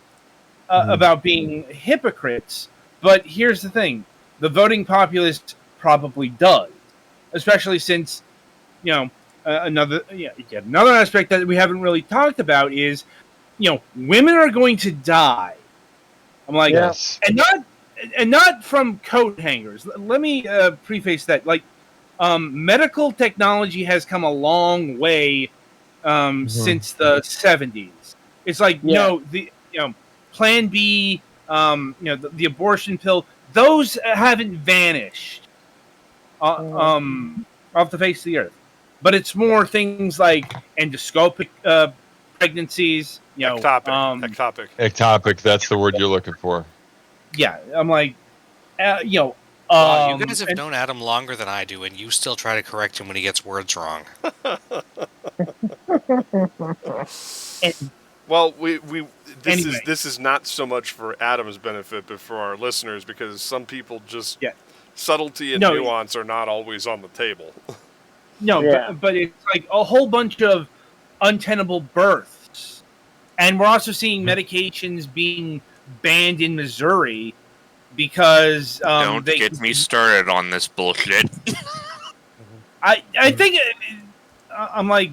about being hypocrites, but here's the thing: the voting populace probably does, especially since another aspect that we haven't really talked about is women are going to die. I'm like, Yes. and not from coat hangers. Let me preface that. Like, medical technology has come a long way since the 70s. It's like Plan B, the abortion pill. Those haven't vanished off the face of the earth. But it's more things like endoscopic pregnancies. Ectopic. Ectopic, that's the word you're looking for. Yeah, I'm like, Wow, you guys have known Adam longer than I do, and you still try to correct him when he gets words wrong. Well, this is not so much for Adam's benefit, but for our listeners, because some people just subtlety and nuance are not always on the table. No, but it's like a whole bunch of untenable births, and we're also seeing medications being banned in Missouri because don't get me started on this bullshit. I think I'm like,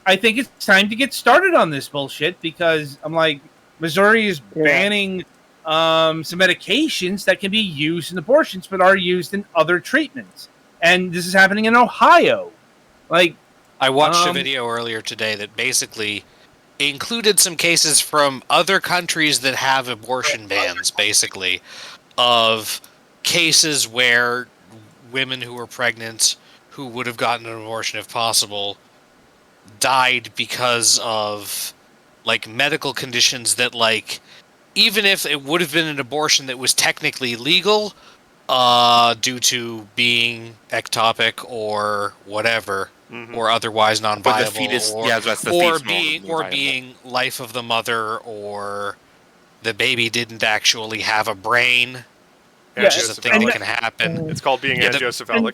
I think it's time to get started on this bullshit because I'm like, Missouri is banning some medications that can be used in abortions but are used in other treatments, and this is happening in Ohio. Like, I watched a video earlier today that basically included some cases from other countries that have abortion bans, basically, of cases where women who were pregnant, who would have gotten an abortion if possible, died because of like medical conditions that, like, even if it would have been an abortion that was technically legal, due to being ectopic or whatever, or otherwise non-viable, being life of the mother, or the baby didn't actually have a brain, which is a thing that can happen. It's called being angiocephalic.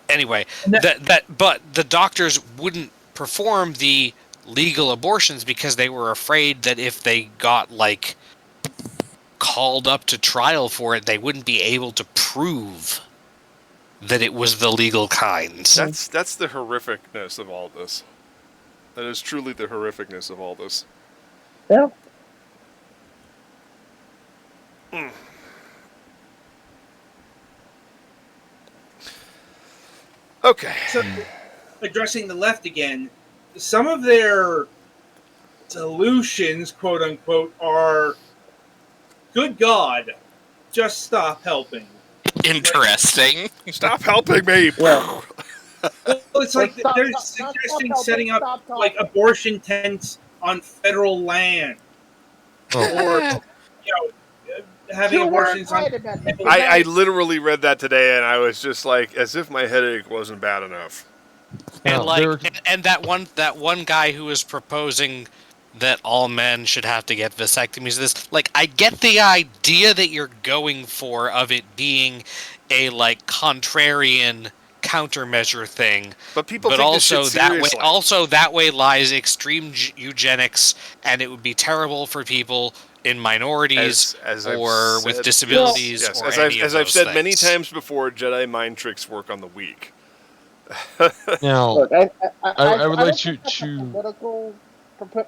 Anyway, but the doctors wouldn't perform the legal abortions because they were afraid that if they got like called up to trial for it, they wouldn't be able to prove that it was the legal kind. That's the horrificness of all this. That is truly the horrificness of all this. Yeah. Okay. So, addressing the left again, some of their solutions, quote unquote, are, good God, just stop helping. Interesting. Stop helping me. Yeah. Well, it's like they're suggesting setting up like abortion tents on federal land, or having abortions on. I literally read that today, and I was just like, as if my headache wasn't bad enough. And and that one guy who was proposing that all men should have to get vasectomies. This, like, I get the idea that you're going for of it being a like contrarian countermeasure thing, but people but take also this shit seriously. that way lies extreme eugenics, and it would be terrible for people in minorities or with disabilities. Yes, or as I've said many times before, Jedi mind tricks work on the weak. Now, Look, I would like to to political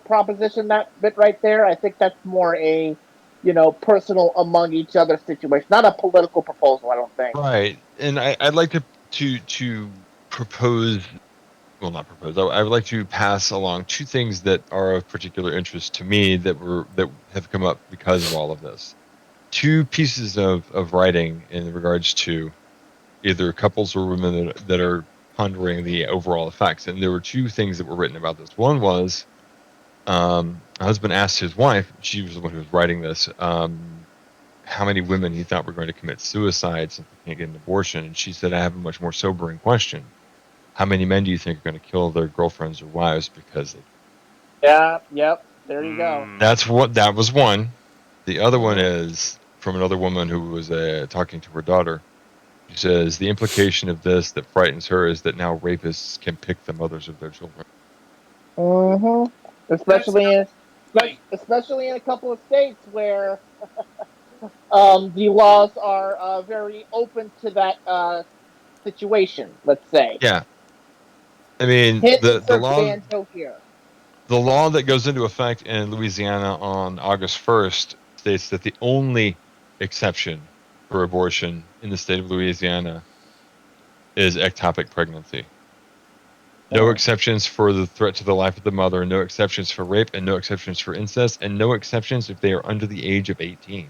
proposition that bit right there. I think that's more a personal among each other situation, not a political proposal. I don't think. Right, and I'd like to propose. Well, not propose. I would like to pass along two things that are of particular interest to me that have come up because of all of this. two pieces of writing in regards to either couples or women that are pondering the overall effects. And there were two things that were written about this. One was a husband asked his wife, she was the one who was writing this, how many women he thought were going to commit suicide since they can't get an abortion. And she said, I have a much more sobering question. How many men do you think are going to kill their girlfriends or wives because they... Yeah, yep. There you go. That was one. The other one is from another woman who was talking to her daughter. She says, the implication of this that frightens her is that now rapists can pick the mothers of their children. Mm-hmm. Especially in a couple of states where the laws are very open to that situation. Let's say. Yeah. I mean, Hit the insert law... banjo here. The law that goes into effect in Louisiana on August 1st states that the only exception for abortion in the state of Louisiana is ectopic pregnancy. No exceptions for the threat to the life of the mother, no exceptions for rape, and no exceptions for incest, and no exceptions if they are under the age of 18.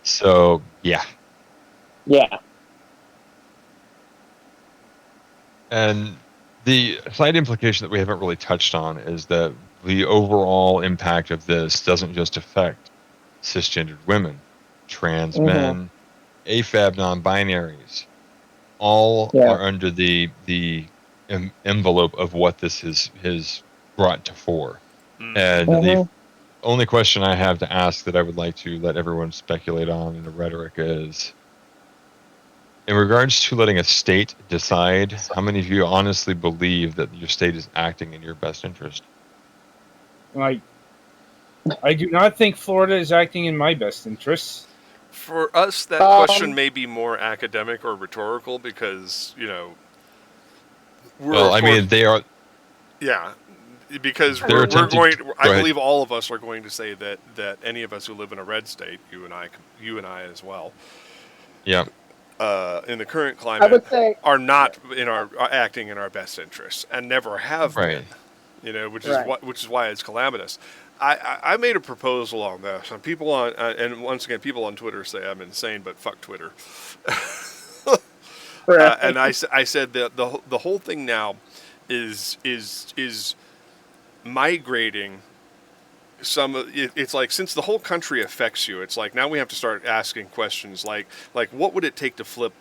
So, yeah. Yeah. And the side implication that we haven't really touched on is that the overall impact of this doesn't just affect cisgendered women, trans men, AFAB non-binaries. All are under the envelope of what this has brought to fore. And the only question I have to ask that I would like to let everyone speculate on in the rhetoric is, in regards to letting a state decide, how many of you honestly believe that your state is acting in your best interest? I do not think Florida is acting in my best interests. For us, that question may be more academic or rhetorical because, they are... Yeah, because They're we're going... I ahead. believe all of us are going to say that any of us who live in a red state, you and I as well, yeah, in the current climate, I would say, are not are acting in our best interests and never have Right. been. Which is why it's calamitous. I made a proposal on this, and people and once again, people on Twitter say I'm insane, but fuck Twitter. And I said that the whole thing now is migrating. It's like, since the whole country affects you, it's like now we have to start asking questions like what would it take to flip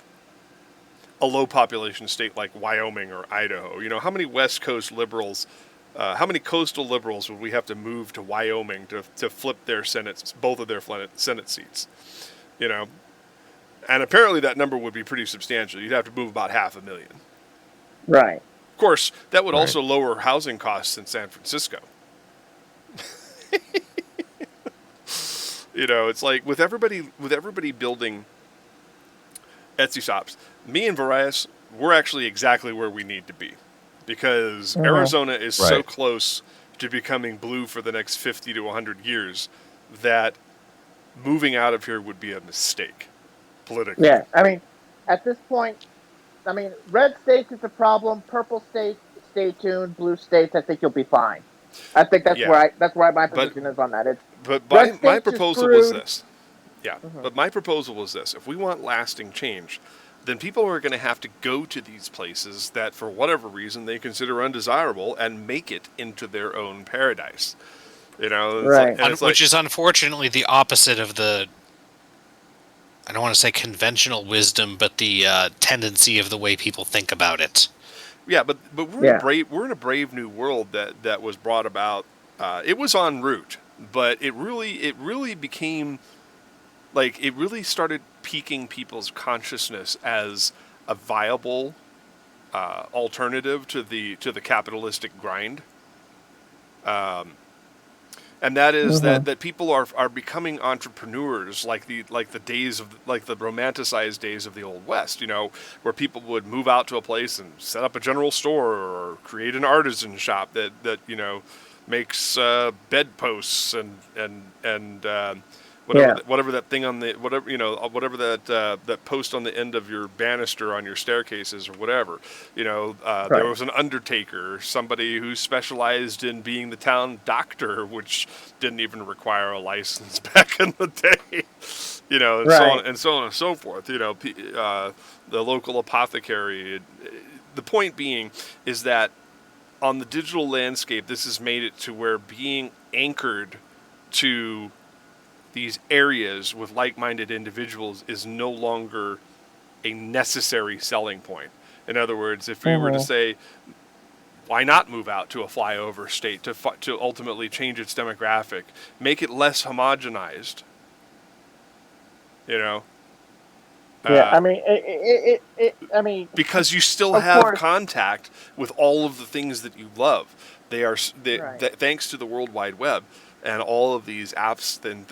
a low population state like Wyoming or Idaho? How many West Coast liberals, how many coastal liberals would we have to move to Wyoming to flip their both of their Senate seats? And apparently that number would be pretty substantial. You'd have to move about 500,000. Right. Of course, that would also lower housing costs in San Francisco. It's like with everybody building Etsy shops, me and Varias, we're actually exactly where we need to be, because Arizona is so close to becoming blue for the next 50 to 100 years that moving out of here would be a mistake politically. Yeah, I mean, at this point, red states is a problem. Purple states, stay tuned. Blue states, I think you'll be fine. I think that's where my position is on that. But my proposal was this. Yeah, but my proposal was this. If we want lasting change, then people are going to have to go to these places that, for whatever reason, they consider undesirable and make it into their own paradise. Which is unfortunately the opposite of the, I don't want to say conventional wisdom, but the tendency of the way people think about it. Yeah, but we're in a brave new world that was brought about. It was en route, but it really became, like, it really started piquing people's consciousness as a viable alternative to the capitalistic grind. And that is that people are becoming entrepreneurs, like the romanticized days of the Old West, where people would move out to a place and set up a general store or create an artisan shop that makes bedposts and whatever that thing on the whatever that post on the end of your banister on your staircase is or whatever. There was an undertaker, somebody who specialized in being the town doctor, which didn't even require a license back in the day. And so on and so forth. The local apothecary. The point being is that on the digital landscape, this has made it to where being anchored to these areas with like-minded individuals is no longer a necessary selling point. In other words, if we were to say, why not move out to a flyover state to ultimately change its demographic, make it less homogenized, because you still have contact with all of the things that you love. Thanks to the World Wide Web and all of these apps and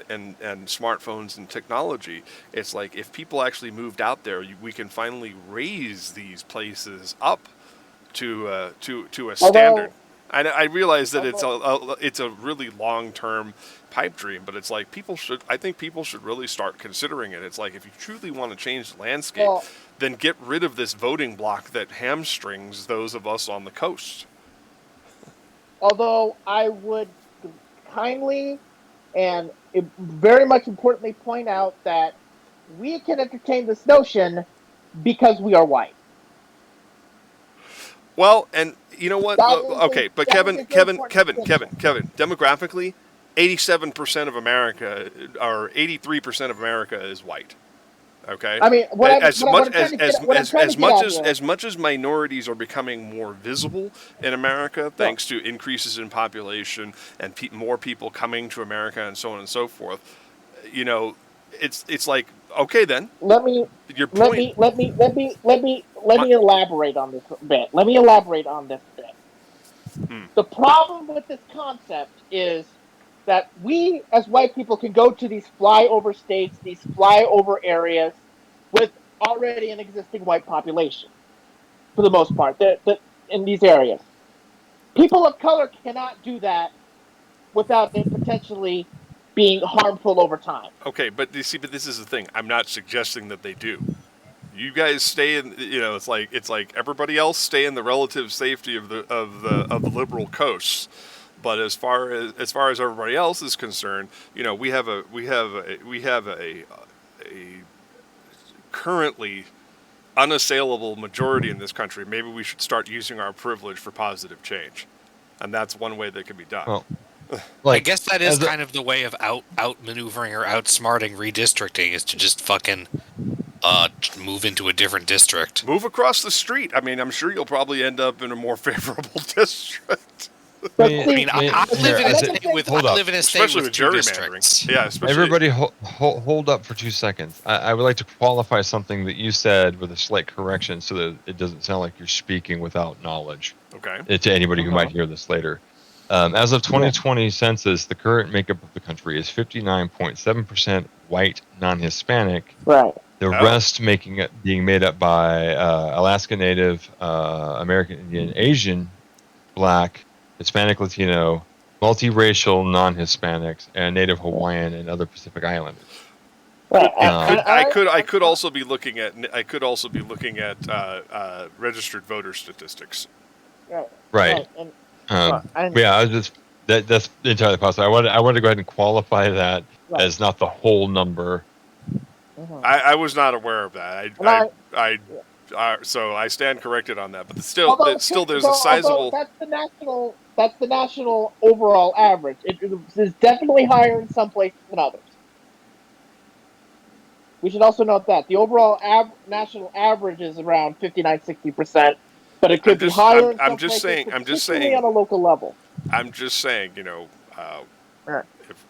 smartphones and technology, it's like if people actually moved out there, we can finally raise these places up to a standard. I realize that it's a really long-term pipe dream, but it's like I think people should really start considering it. It's like if you truly want to change the landscape, then get rid of this voting block that hamstrings those of us on the coast. Although I would kindly and very much importantly point out that we can entertain this notion because we are white. Well, and you know what? Okay, but Kevin, demographically, 87% of America or 83% of America is white. Okay. I mean, as much as minorities are becoming more visible in America, thanks to increases in population and more people coming to America and so on and so forth, it's like, okay, then. Let me elaborate on this bit. The problem with this concept is that we, as white people, can go to these flyover states, these flyover areas, with already an existing white population, for the most part, in these areas. People of color cannot do that without it potentially being harmful over time. Okay, but this is the thing. I'm not suggesting that they do. You guys stay in. It's like everybody else stay in the relative safety of the liberal coasts. But as far as everybody else is concerned, we have a currently unassailable majority in this country. Maybe we should start using our privilege for positive change, and that's one way that can be done. Well, I guess that is kind of the way of outmaneuvering or outsmarting redistricting, is to just fucking move into a different district. Move across the street. I mean, I'm sure you'll probably end up in a more favorable district. I live in a state with two districts. Yeah, especially. Everybody hold up for 2 seconds. I would like to qualify something that you said with a slight correction so that it doesn't sound like you're speaking without knowledge. Okay. To anybody who might hear this later. As of 2020 census, the current makeup of the country is 59.7% white, non-Hispanic. Right. The rest being made up by Alaska Native, American Indian, Asian, Black, Hispanic, Latino, multiracial, non-Hispanics, and Native Hawaiian and other Pacific Islanders. Right. I could also be looking at registered voter statistics. Right. And, that's entirely possible. I wanted to go ahead and qualify that as not the whole number. I was not aware of that. So I stand corrected on that. But still, there's a sizable. That's the national overall average. It is definitely higher in some places than others. We should also note that the overall national average is around 59-60%, but it could be higher. I'm just saying on a local level. I'm just saying,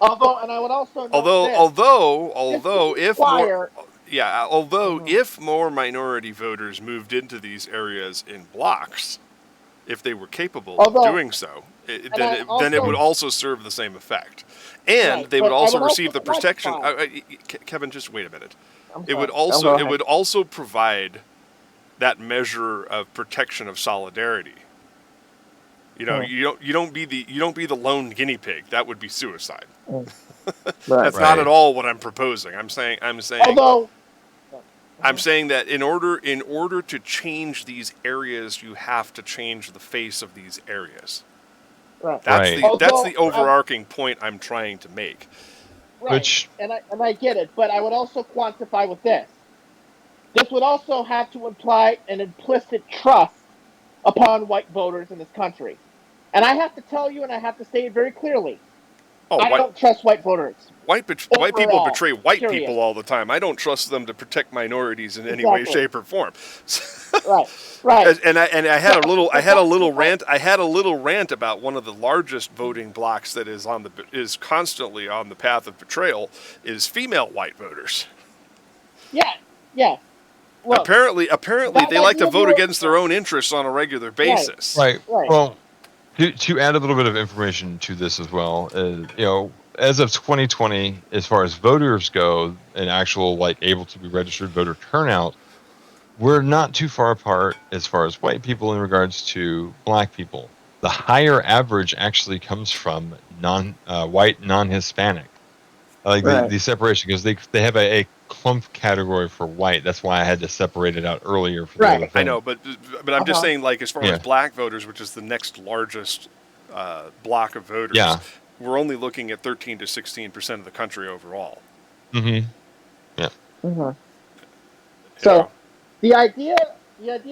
Although if more minority voters moved into these areas in blocks, if they were capable of doing so, then it would also serve the same effect, and they would also receive the protection. Kevin, just wait a minute. It would also provide that measure of protection of solidarity. You don't be the lone guinea pig. That would be suicide. Right. That's not Right. at all what I'm proposing. I'm saying Although, I'm saying that in order to change these areas, you have to change the face of these areas. right. That's Right. that's the Although, overarching point I'm trying to make. right, Which and I get it, but I would also quantify with this. This would also have to imply an implicit trust upon white voters in this country. And I have to tell you, and I have to say it very clearly, Oh, I don't trust white voters. white people Overall, betray white period. people all the time. I don't trust them to protect minorities in any way, Exactly. shape, or form. Right. And I had a little rant about one of the largest voting blocks that is constantly on the path of betrayal is female white voters. Yeah. Look, Apparently that they like to idea vote of- against their own interests on a regular basis. Right. Right. Well, to add a little bit of information to this as well, as of 2020, as far as voters go, and actual able to be registered voter turnout, we're not too far apart as far as white people in regards to black people. The higher average actually comes from white, non-Hispanic. The separation, because they have a clump category for white. That's why I had to separate it out earlier for the other thing. I know, but I'm just saying, as far as Yeah. black voters, which is the next largest block of voters, Yeah. we're only looking at 13 to 16% of the country overall. Mm-hmm. So the idea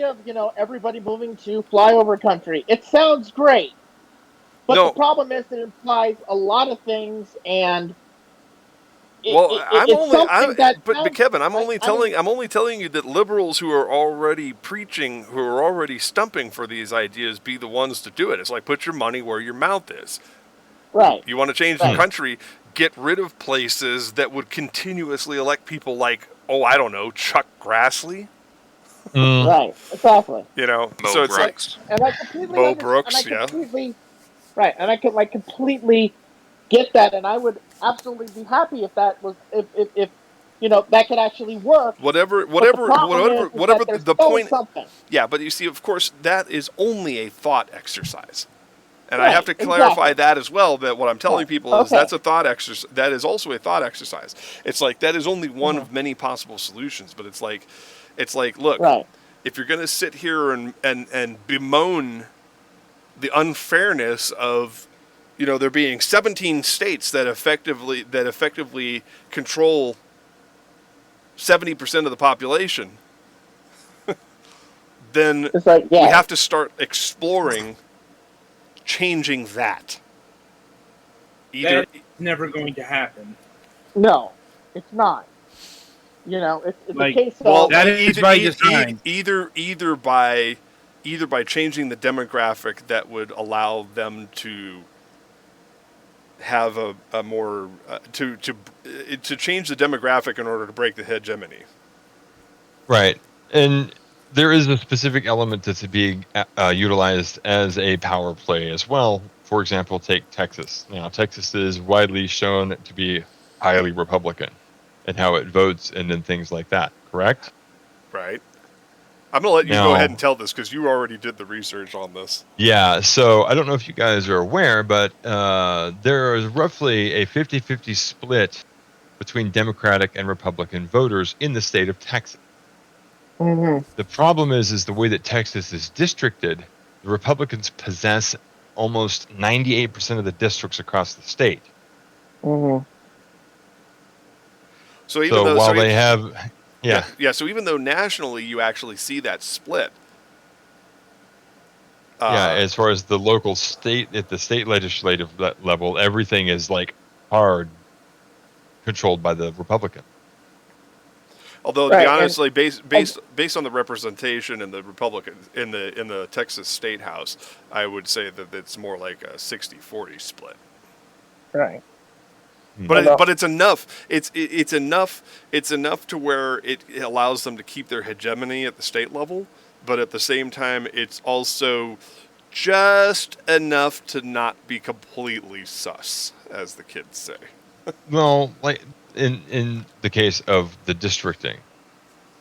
of everybody moving to flyover country, it sounds great, but No. the problem is it implies a lot of things, and but Kevin, I'm only telling you that liberals who are already preaching, who are already stumping for these ideas, be the ones to do it. It's like, put your money where your mouth is. Right. You want to change the country, get rid of places that would continuously elect people like, I don't know, Chuck Grassley. Right. Exactly. Mo so it's Brooks. And I completely Mo Brooks, right, and I could completely get that, and I would absolutely be happy if that was if that could actually work. Whatever There's the always point. something. Yeah, but you see, of course, that is only a thought exercise. And Right, I have to clarify exactly. that as well, that what I'm telling people is Okay. that's a thought exercise. That is also a thought exercise. It's like, that is only one of many possible solutions, but it's like, look, Right. if you're going to sit here and bemoan the unfairness of, there being 17 states that effectively control 70% of the population, then It's like, we have to start exploring changing that. That's never going to happen. No, it's not. It's Like, a case of Well, that is by design. either by changing the demographic that would allow them to have a more to change the demographic in order to break the hegemony. Right. And there is a specific element that's being utilized as a power play as well. For example, take Texas. Now, Texas is widely shown to be highly Republican in how it votes and then things like that, correct? Right. I'm going to let you Now, go ahead and tell this because you already did the research on this. Yeah, so I don't know if you guys are aware, but there is roughly a 50-50 split between Democratic and Republican voters in the state of Texas. The problem is the way that Texas is districted, the Republicans possess almost 98% of the districts across the state. So So even though nationally you actually see that split. As far as the local state, at the state legislative level, everything is hard controlled by the Republican. Although, to be honestly, based on the representation in the Republican in the Texas State House, I would say that it's more like a 60-40 split. right. But it's enough. It's enough to where it allows them to keep their hegemony at the state level. But at the same time, it's also just enough to not be completely sus, as the kids say. Well, in the case of the districting,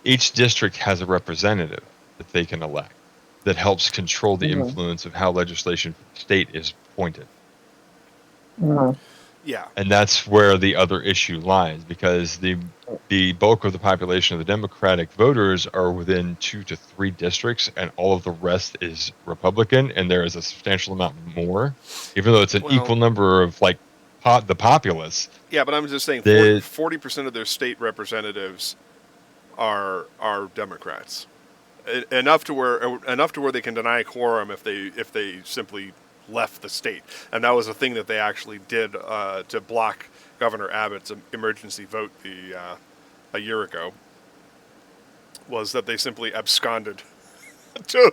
each district has a representative that they can elect that helps control the influence of how legislation for the state is appointed. Yeah. And that's where the other issue lies, because the bulk of the population of the Democratic voters are within 2 to 3 districts, and all of the rest is Republican, and there is a substantial amount more, even though it's an Well- equal number of like the populace. Yeah, but I'm just saying The- 40% of their state representatives are Democrats. Enough to where they can deny quorum if they simply left the state. And that was a thing that they actually did to block Governor Abbott's emergency vote a year ago. Was that they simply absconded to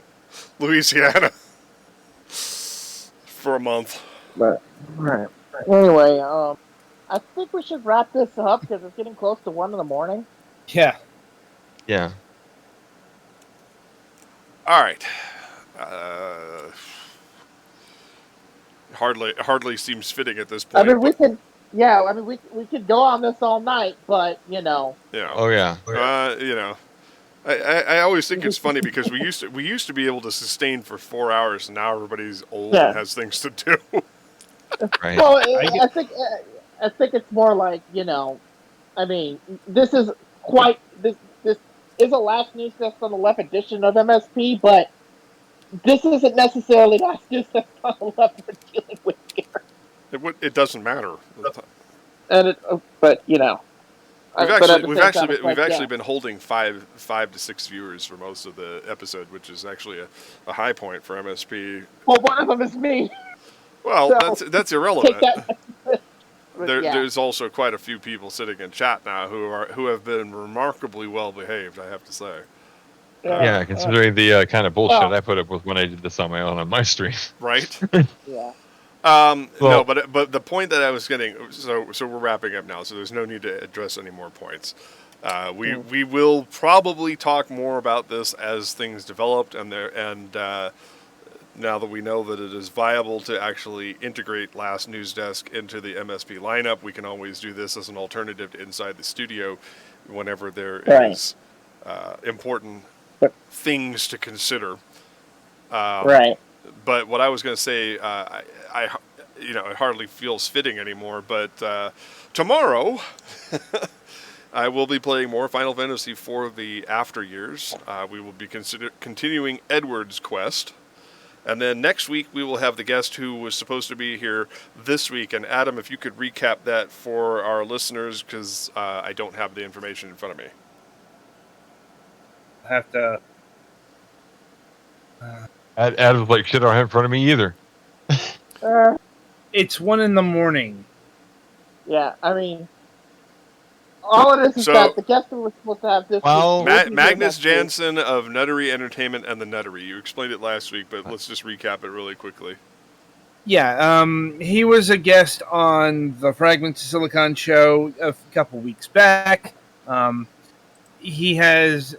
Louisiana for a month. Right. Anyway, I think we should wrap this up because it's getting close to 1 a.m. Yeah. Yeah. All right. Hardly seems fitting at this point. I mean, we could. Yeah, I mean, we could go on this all night, but You know. Oh yeah. You know. I always think it's funny because we used to be able to sustain for 4 hours, and now everybody's old and has things to do. Right. Well, I think it's more like, I mean, this is this is a last news desk on the left edition of MSP, but this isn't necessarily last news desk on the left we're dealing with here. It doesn't matter. And but We've actually been holding five to six viewers for most of the episode, which is actually a high point for MSP. Well, one of them is me. Well, So, that's irrelevant. Take that. There's also quite a few people sitting in chat now who have been remarkably well behaved, I have to say. Yeah, considering the kind of bullshit well- I put up with when I did this on my own on my stream. Right? Yeah. No, Well- but the point that I was getting, so we're wrapping up now, so there's no need to address any more points. We will probably talk more about this as things developed, and now that we know that it is viable to actually integrate Last News Desk into the MSP lineup, we can always do this as an alternative to Inside the Studio whenever there is important things to consider. Right. But what I was going to say, it hardly feels fitting anymore. But tomorrow, I will be playing more Final Fantasy for the after years. We will be continuing Edward's quest. And then next week, we will have the guest who was supposed to be here this week. And Adam, if you could recap that for our listeners, because I don't have the information in front of me. I have to. Adam's like, shit, I don't have it in front of me either. It's 1 a.m. Yeah, I mean, all it is that the guest we were supposed to have this Well, week. Magnus Jansen of Nuttery Entertainment and the Nuttery. You explained it last week, but let's just recap it really quickly. Yeah, he was a guest on the Fragments of Silicon show a couple weeks back. He has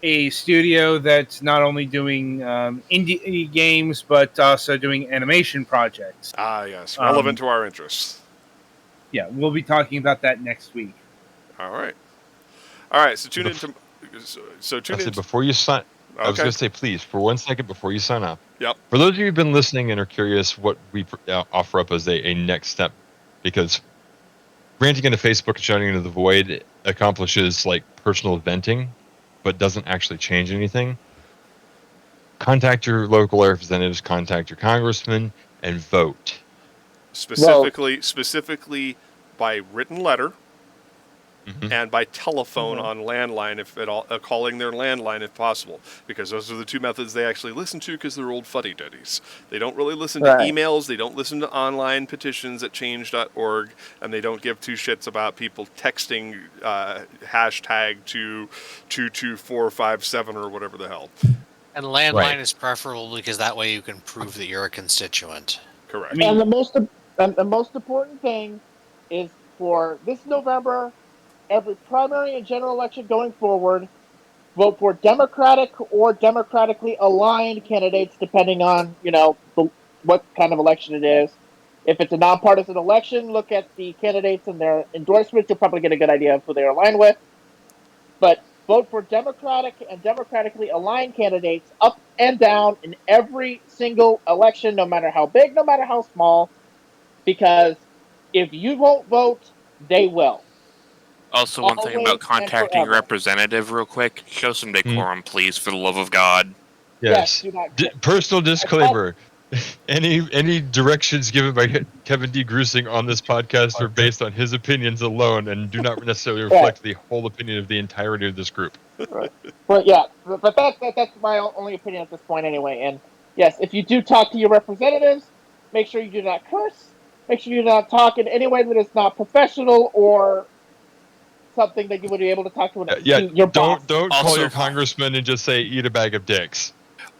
a studio that's not only doing indie games, but also doing animation projects. Ah, yes. Relevant to our interests. Yeah, we'll be talking about that next week. All right. So tune in to... So tune I in... said before you sign... I was Okay. going to say, please, for 1 second before you sign up. Yep. For those of you who've been listening and are curious what we offer up as a next step, because ranting into Facebook and shouting into the void accomplishes like personal venting, but doesn't actually change anything. Contact your local representatives, contact your congressman, and vote. Specifically by written letter Mhm. and by telephone on landline, if at all, calling their landline if possible, because those are the two methods they actually listen to because they're old fuddy-duddies. They don't really listen to Right. emails, they don't listen to online petitions at change.org, and they don't give two shits about people texting hashtag to 22457 or whatever the hell. And landline Right. is preferable because that way you can prove that you're a constituent. Correct. And the most important thing is for this November, every primary and general election going forward, vote for Democratic or democratically aligned candidates, depending on what kind of election it is. If it's a nonpartisan election, look at the candidates and their endorsements. You'll probably get a good idea of who they're aligned with. But vote for Democratic and democratically aligned candidates up and down in every single election, no matter how big, no matter how small, because If you won't vote, they will. Also, one thing about Always and contacting your forever. representative, real quick, show some decorum, please, for the love of God. Yes. do not. Personal disclaimer. Any directions given by Kevin D. Grusing on this podcast are based on his opinions alone and do not necessarily reflect the whole opinion of the entirety of this group. Right. But yeah, but that's my only opinion at this point anyway. And yes, if you do talk to your representatives, make sure you do not curse. Make sure you do not talk in any way that is not professional or something that you would be able to talk to, Yeah, to your boss. don't call Also- your congressman and just say eat a bag of dicks.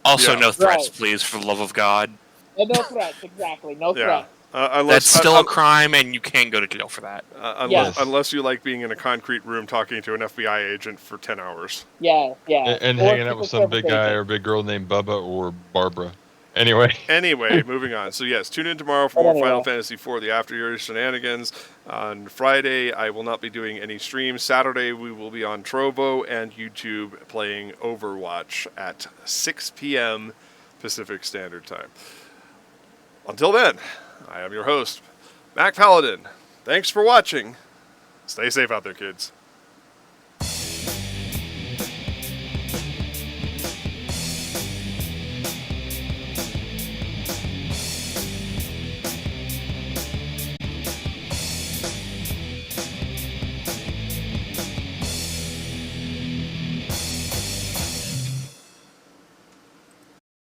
Also, Yeah. no threats, Right. please, for the love of God. And no threats, exactly. No Yeah. threats. Unless, That's still a crime, and you can go to jail for that. Yes. unless you like being in a concrete room talking to an FBI agent for 10 hours. Yeah, yeah. And Or hanging out with Secret some Service big guy agent. or big girl named Bubba or Barbara. Anyway. Anyway, moving on. So yes, tune in tomorrow for But more anyway. Final Fantasy IV, the After Years shenanigans. On Friday, I will not be doing any streams. Saturday, we will be on Trovo and YouTube playing Overwatch at 6 p.m. Pacific Standard Time. Until then, I am your host, Mac Paladin. Thanks for watching. Stay safe out there, kids.